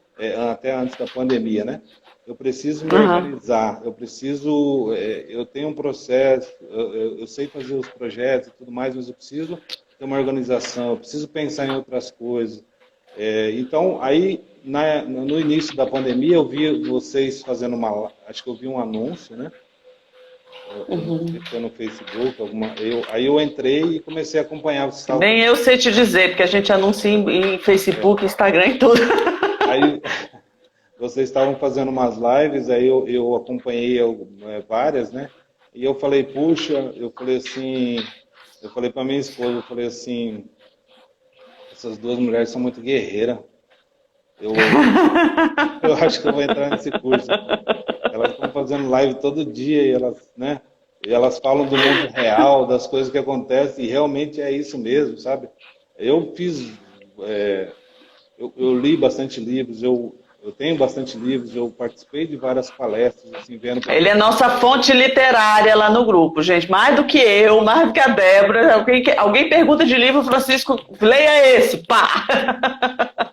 até antes da pandemia, né? Eu preciso me organizar, eu tenho um processo, eu sei fazer os projetos e tudo mais, mas eu preciso ter uma organização, eu preciso pensar em outras coisas. Então, aí, no início da pandemia, eu vi vocês fazendo acho que eu vi um anúncio, né? Foi no Facebook, aí eu entrei e comecei a acompanhar. Nem eu sei te dizer, porque a gente anuncia em Facebook, Instagram e tudo. Aí vocês estavam fazendo umas lives, aí eu acompanhei várias, né? E eu falei, puxa, eu falei para minha esposa, eu falei assim, essas duas mulheres são muito guerreiras. Eu acho que eu vou entrar nesse curso. Elas estão fazendo live todo dia e elas falam do mundo real, das coisas que acontecem, e realmente é isso mesmo, sabe? Eu li bastante livros, eu tenho bastante livros, eu participei de várias palestras, assim, vendo... Ele é nossa fonte literária lá no grupo, gente, mais do que eu, mais do que a Débora. Alguém pergunta de livro, Francisco, leia esse, pá!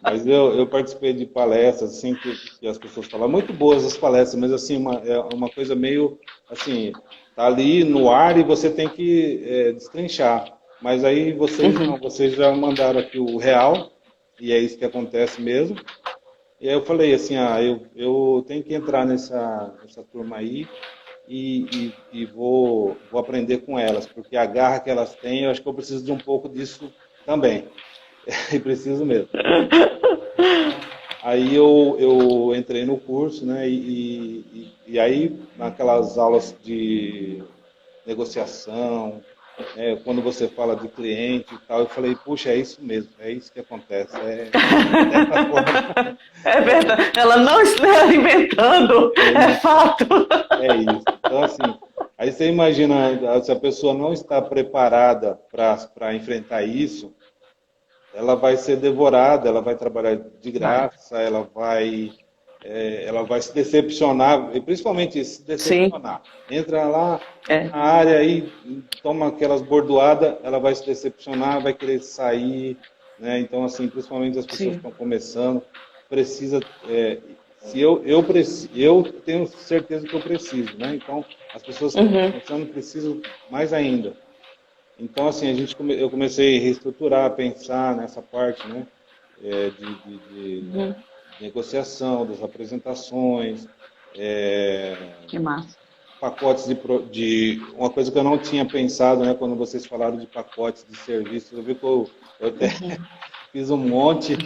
Mas eu participei de palestras, assim, que as pessoas falam, muito boas as palestras, mas, assim, é uma coisa meio, assim, tá ali no ar e você tem que destrinchar. Mas aí vocês já mandaram aqui o real, e é isso que acontece mesmo. E aí eu falei assim, eu tenho que entrar nessa turma aí e vou aprender com elas, porque a garra que elas têm, eu acho que eu preciso de um pouco disso também. E preciso mesmo. Aí eu entrei no curso, né? E aí, naquelas aulas de negociação, quando você fala de cliente e tal, eu falei, puxa, é isso mesmo, é isso que acontece. É verdade, ela não está inventando, é fato. É isso. Então, assim, aí você imagina, se a pessoa não está preparada para enfrentar isso, ela vai ser devorada, ela vai trabalhar de graça, ela vai se decepcionar, e principalmente se decepcionar. Sim. Entra lá na área e toma aquelas bordoadas, ela vai se decepcionar, vai querer sair, né? Então, assim, principalmente as pessoas que estão começando, precisa... eu tenho certeza que eu preciso, né? Então, as pessoas que estão começando precisam mais ainda. Então, assim, eu comecei a reestruturar, a pensar nessa parte, né, de negociação, das apresentações, que massa. Pacotes uma coisa que eu não tinha pensado, né, quando vocês falaram de pacotes de serviço, eu vi que eu até fiz um monte,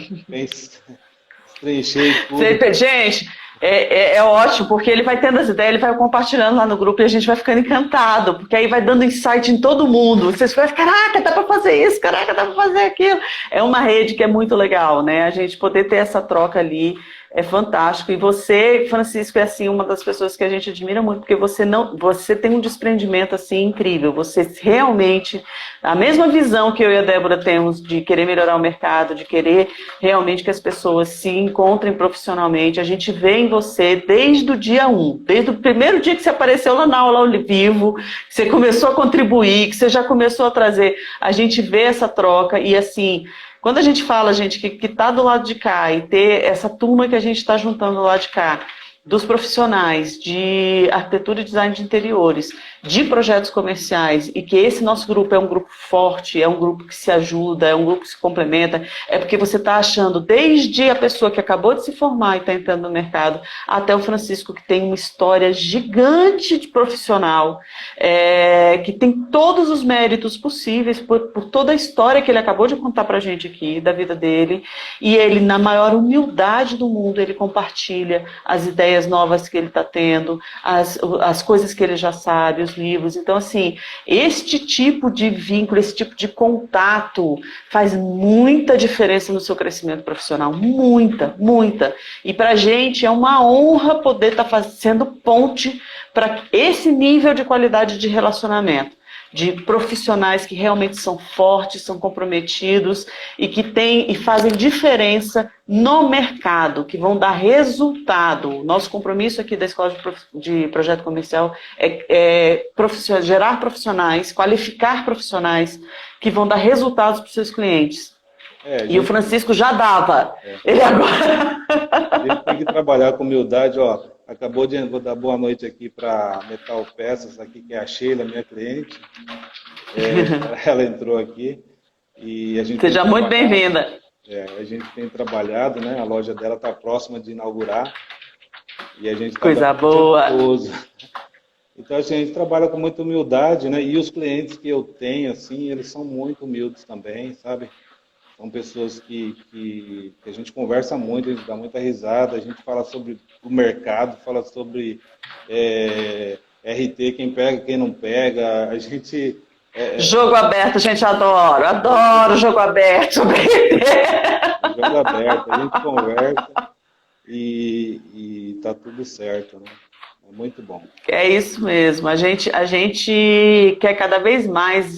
preenchei tudo. Gente, é ótimo, porque ele vai tendo as ideias, ele vai compartilhando lá no grupo e a gente vai ficando encantado, porque aí vai dando insight em todo mundo. Vocês falam, caraca, dá pra fazer isso, caraca, dá pra fazer aquilo. É uma rede que é muito legal, né? A gente poder ter essa troca ali é fantástico. E você, Francisco, é assim uma das pessoas que a gente admira muito, porque você tem um desprendimento assim incrível. Você realmente, a mesma visão que eu e a Débora temos de querer melhorar o mercado, de querer realmente que as pessoas se encontrem profissionalmente, a gente vê em você desde o dia 1, desde o primeiro dia que você apareceu lá na aula ao vivo, que você começou a contribuir, que você já começou a trazer, a gente vê essa troca e assim... Quando a gente fala, gente, que está do lado de cá e ter essa turma que a gente está juntando do lado de cá, dos profissionais de arquitetura e design de interiores, de projetos comerciais, e que esse nosso grupo é um grupo forte, é um grupo que se ajuda, é um grupo que se complementa, é porque você está achando, desde a pessoa que acabou de se formar e está entrando no mercado, até o Francisco, que tem uma história gigante de profissional, que tem todos os méritos possíveis por toda a história que ele acabou de contar para a gente aqui, da vida dele, e ele, na maior humildade do mundo, ele compartilha as ideias novas que ele está tendo, as coisas que ele já sabe, os livros. Então, assim, este tipo de vínculo, esse tipo de contato faz muita diferença no seu crescimento profissional. Muita, muita. E para a gente é uma honra poder estar fazendo ponte para esse nível de qualidade de relacionamento. de profissionais que realmente são fortes, são comprometidos e que têm e fazem diferença no mercado, que vão dar resultado. Nosso compromisso aqui da Escola de Projeto Comercial é gerar profissionais, qualificar profissionais que vão dar resultados para os seus clientes. E o Francisco já dava. Ele agora... A gente tem que trabalhar com humildade, ó. Vou dar boa noite aqui para Metal Peças, aqui, que é a Sheila, minha cliente. Ela entrou aqui. E a gente Seja muito bem-vinda. A gente tem trabalhado, né? A loja dela está próxima de inaugurar. E a gente coisa boa. Então, assim, a gente trabalha com muita humildade, né? E os clientes que eu tenho, assim, eles são muito humildes também, sabe? São pessoas que a gente conversa muito, a gente dá muita risada, a gente fala sobre o mercado, fala sobre RT, quem pega, quem não pega, a gente... Jogo aberto, a gente adoro jogo aberto. Jogo aberto, a gente conversa e tá tudo certo, né? É muito bom. É isso mesmo, a gente quer cada vez mais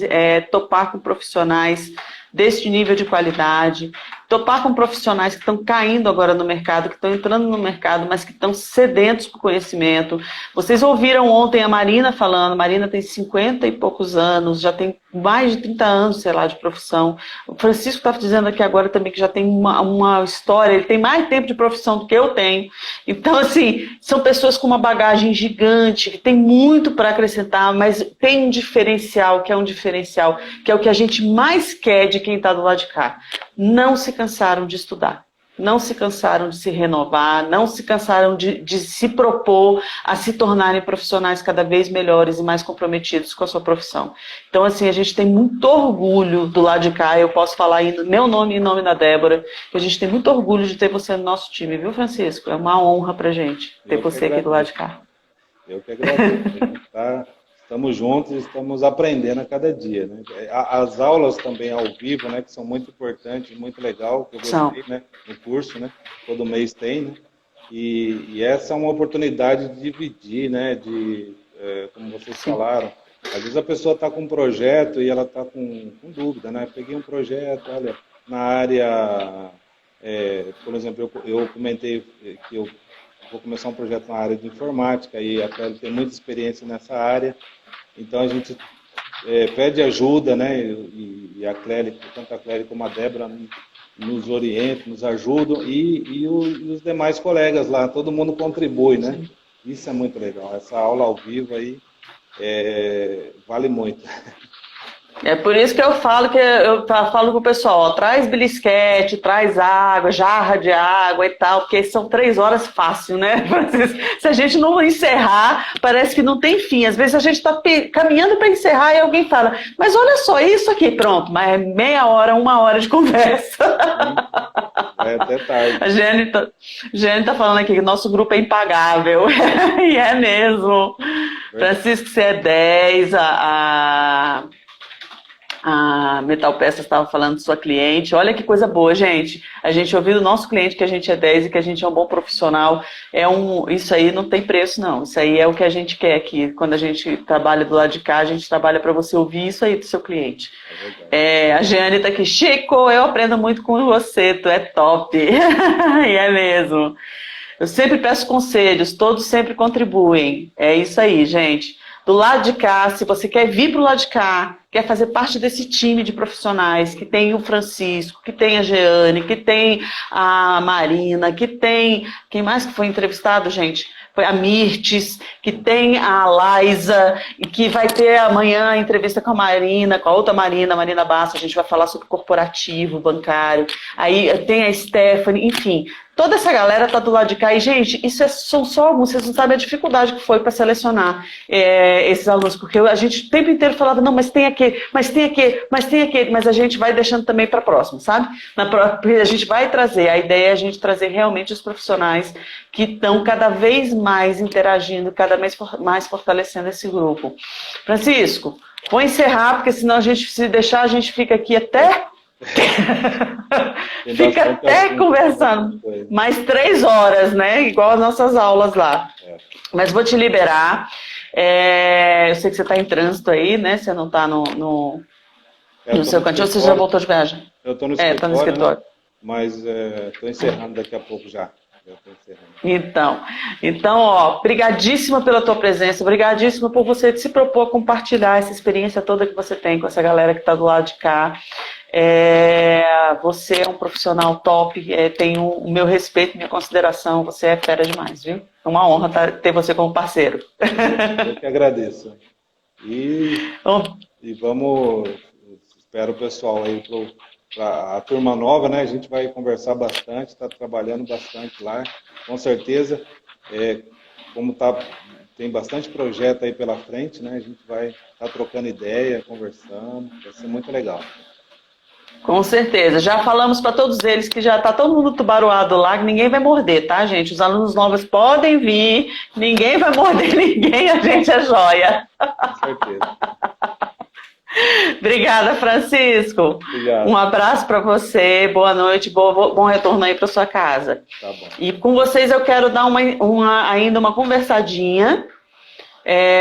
topar com profissionais deste nível de qualidade, topar com profissionais que estão caindo agora no mercado, que estão entrando no mercado, mas que estão sedentos por conhecimento. Vocês ouviram ontem a Marina falando, Marina tem 50 e poucos anos, já tem mais de 30 anos, sei lá, de profissão. O Francisco estava dizendo aqui agora também que já tem uma história, ele tem mais tempo de profissão do que eu tenho. Então, assim, são pessoas com uma bagagem gigante, que tem muito para acrescentar, mas tem um diferencial, que é o que a gente mais quer de quem está do lado de cá. Não se cansaram de estudar, não se cansaram de se renovar, não se cansaram de se propor a se tornarem profissionais cada vez melhores e mais comprometidos com a sua profissão. Então, assim, a gente tem muito orgulho do lado de cá, eu posso falar ainda meu nome e em nome da Débora, que a gente tem muito orgulho de ter você no nosso time, viu, Francisco? É uma honra pra gente ter você aqui do lado de cá. Eu que agradeço. Estamos juntos e estamos aprendendo a cada dia, né? As aulas também ao vivo, né, que são muito importantes, muito legal, que eu gostei, né, no curso, né? Todo mês tem, né? E essa é uma oportunidade de dividir, né? Como vocês falaram, às vezes a pessoa está com um projeto e ela está com dúvida, né? Peguei um projeto, olha, na área, por exemplo, eu comentei que eu vou começar um projeto na área de informática e a Clélia tem muita experiência nessa área, então a gente pede ajuda, né? E a Clélia, tanto a Clélia como a Débora, nos orientam, nos ajudam e os demais colegas lá, todo mundo contribui, né? Isso é muito legal, essa aula ao vivo aí vale muito. É por isso que eu falo pro pessoal, ó, traz belisquete, traz água, jarra de água e tal, porque são 3 horas fácil, né? Se a gente não encerrar, parece que não tem fim. Às vezes a gente está caminhando para encerrar e alguém fala, mas olha só isso aqui, pronto, mas é meia hora, 1 hora de conversa. Até tarde. A Jane tá falando aqui que nosso grupo é impagável. E é mesmo. Francisco, você é 10, a Metal Peças estava falando de sua cliente. Olha que coisa boa, gente. A gente ouviu do nosso cliente que a gente é 10 e que a gente é um bom profissional. Isso aí não tem preço, não. Isso aí é o que a gente quer aqui. Quando a gente trabalha do lado de cá, a gente trabalha para você ouvir isso aí do seu cliente. A Jeane está aqui. Chico, eu aprendo muito com você. Tu é top. E é mesmo. Eu sempre peço conselhos. Todos sempre contribuem. É isso aí, gente. Do lado de cá, se você quer vir para o lado de cá, quer fazer parte desse time de profissionais, que tem o Francisco, que tem a Jeane, que tem a Marina, que tem... Quem mais que foi entrevistado, gente? Foi a Mirtes, que tem a Laísa, e que vai ter amanhã a entrevista com a Marina, com a outra Marina, Marina Bassa, a gente vai falar sobre corporativo, bancário. Aí tem a Stephanie, enfim... Toda essa galera tá do lado de cá e, gente, são só alguns, vocês não sabem a dificuldade que foi para selecionar esses alunos, porque a gente o tempo inteiro falava, não, mas tem aquele, mas a gente vai deixando também para próximo, sabe? A gente vai trazer, a ideia é a gente trazer realmente os profissionais que estão cada vez mais interagindo, cada vez mais fortalecendo esse grupo. Francisco, vou encerrar, porque senão se deixar, a gente fica aqui até... Fica até conversando mais 3 horas, né? Igual as nossas aulas lá. Mas vou te liberar. Eu sei que você está em trânsito aí, né? Você não está no seu cantinho, ou você já voltou de viagem? Eu estou no escritório, tá no escritório. Né? Mas estou encerrando daqui a pouco já. Então, ó, brigadíssima pela tua presença, brigadíssima por você se propor a compartilhar essa experiência toda que você tem com essa galera que está do lado de cá. Você é um profissional top, tenho o meu respeito, minha consideração, você é fera demais, viu? É uma honra ter você como parceiro. Eu que agradeço. E vamos, espero o pessoal aí para a turma nova, né? A gente vai conversar bastante, está trabalhando bastante lá, com certeza. Como tem bastante projeto aí pela frente, né? A gente vai estar trocando ideia, conversando, vai ser muito legal. Com certeza. Já falamos para todos eles que já está todo mundo tubaroado lá, que ninguém vai morder, tá, gente? Os alunos novos podem vir, ninguém vai morder ninguém, a gente é joia. Com certeza. Obrigada, Francisco. Obrigado. Um abraço para você, boa noite, bom retorno aí para sua casa. Tá bom. E com vocês eu quero dar ainda uma conversadinha,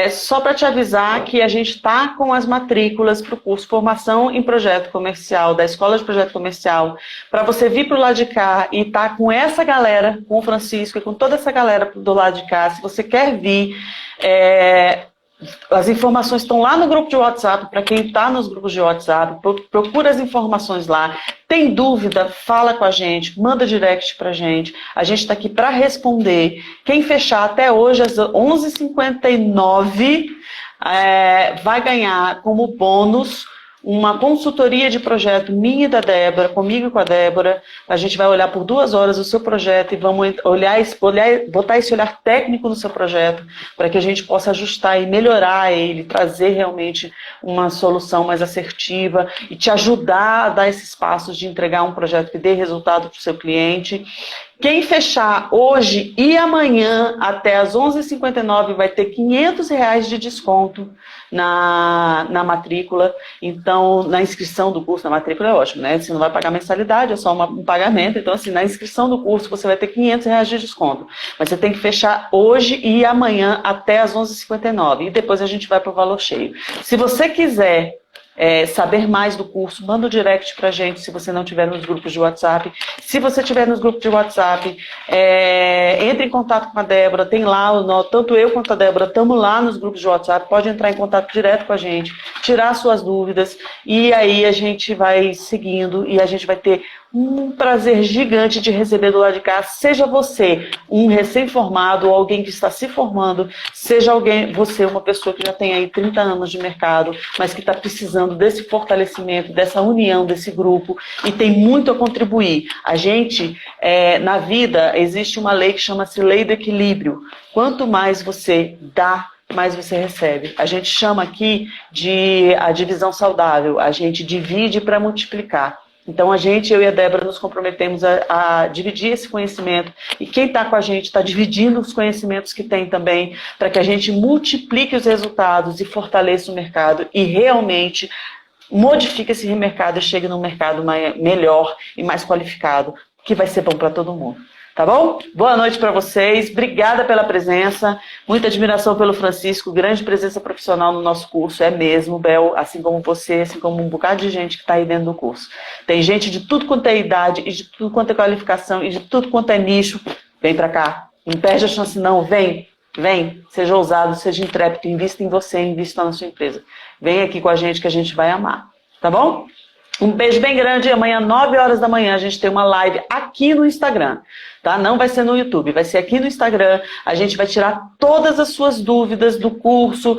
só para te avisar que a gente está com as matrículas para o curso Formação em Projeto Comercial, da Escola de Projeto Comercial, para você vir para o lado de cá e estar com essa galera, com o Francisco e com toda essa galera do lado de cá. Se você quer vir, as informações estão lá no grupo de WhatsApp, para quem está nos grupos de WhatsApp, procura as informações lá. Tem dúvida, fala com a gente, manda direct para a gente está aqui para responder. Quem fechar até hoje, às 11h59, vai ganhar como bônus uma consultoria de projeto minha e da Débora, comigo e com a Débora. A gente vai olhar por 2 horas o seu projeto e vamos botar esse olhar técnico no seu projeto para que a gente possa ajustar e melhorar ele, trazer realmente uma solução mais assertiva e te ajudar a dar esses passos de entregar um projeto que dê resultado para o seu cliente. Quem fechar hoje e amanhã até as 11h59 vai ter R$500 de desconto na matrícula. Então, na inscrição do curso, na matrícula é ótimo, né? Você não vai pagar mensalidade, é só um pagamento. Então, assim, na inscrição do curso você vai ter R$500 de desconto. Mas você tem que fechar hoje e amanhã até as 11h59. E depois a gente vai para o valor cheio. Se você quiser saber mais do curso, manda um direct pra gente se você não estiver nos grupos de WhatsApp. Se você estiver nos grupos de WhatsApp, entre em contato com a Débora, tem lá, tanto eu quanto a Débora estamos lá nos grupos de WhatsApp, pode entrar em contato direto com a gente, tirar suas dúvidas, e aí a gente vai seguindo e a gente vai ter um prazer gigante de receber do lado de cá, seja você um recém-formado ou alguém que está se formando, seja você uma pessoa que já tem aí 30 anos de mercado, mas que está precisando desse fortalecimento, dessa união, desse grupo, e tem muito a contribuir. A gente, na vida, existe uma lei que chama-se lei do equilíbrio. Quanto mais você dá, mais você recebe. A gente chama aqui de a divisão saudável, a gente divide para multiplicar. Então, eu e a Débora nos comprometemos a dividir esse conhecimento, e quem está com a gente está dividindo os conhecimentos que tem também, para que a gente multiplique os resultados e fortaleça o mercado e realmente modifique esse mercado e chegue num mercado melhor e mais qualificado, que vai ser bom para todo mundo. Tá bom? Boa noite para vocês, obrigada pela presença, muita admiração pelo Francisco, grande presença profissional no nosso curso, é mesmo, Bel, assim como você, assim como um bocado de gente que está aí dentro do curso. Tem gente de tudo quanto é idade, e de tudo quanto é qualificação, e de tudo quanto é nicho. Vem para cá, não perde a chance não, vem, seja ousado, seja intrépido, invista em você, invista na sua empresa. Vem aqui com a gente que a gente vai amar, tá bom? Um beijo bem grande, e amanhã, 9 horas da manhã, a gente tem uma live aqui no Instagram, tá? Não vai ser no YouTube, vai ser aqui no Instagram. A gente vai tirar todas as suas dúvidas do curso,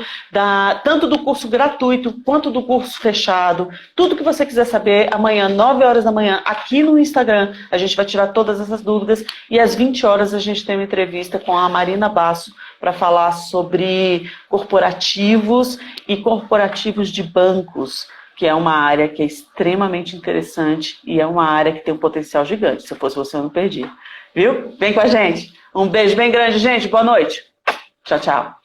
tanto do curso gratuito quanto do curso fechado. Tudo que você quiser saber, amanhã, 9 horas da manhã, aqui no Instagram, a gente vai tirar todas essas dúvidas. E às 20 horas a gente tem uma entrevista com a Marina Basso para falar sobre corporativos e corporativos de bancos, que é uma área que é extremamente interessante e é uma área que tem um potencial gigante. Se eu fosse você, eu não perdia. Viu? Vem com a gente. Um beijo bem grande, gente. Boa noite. Tchau, tchau.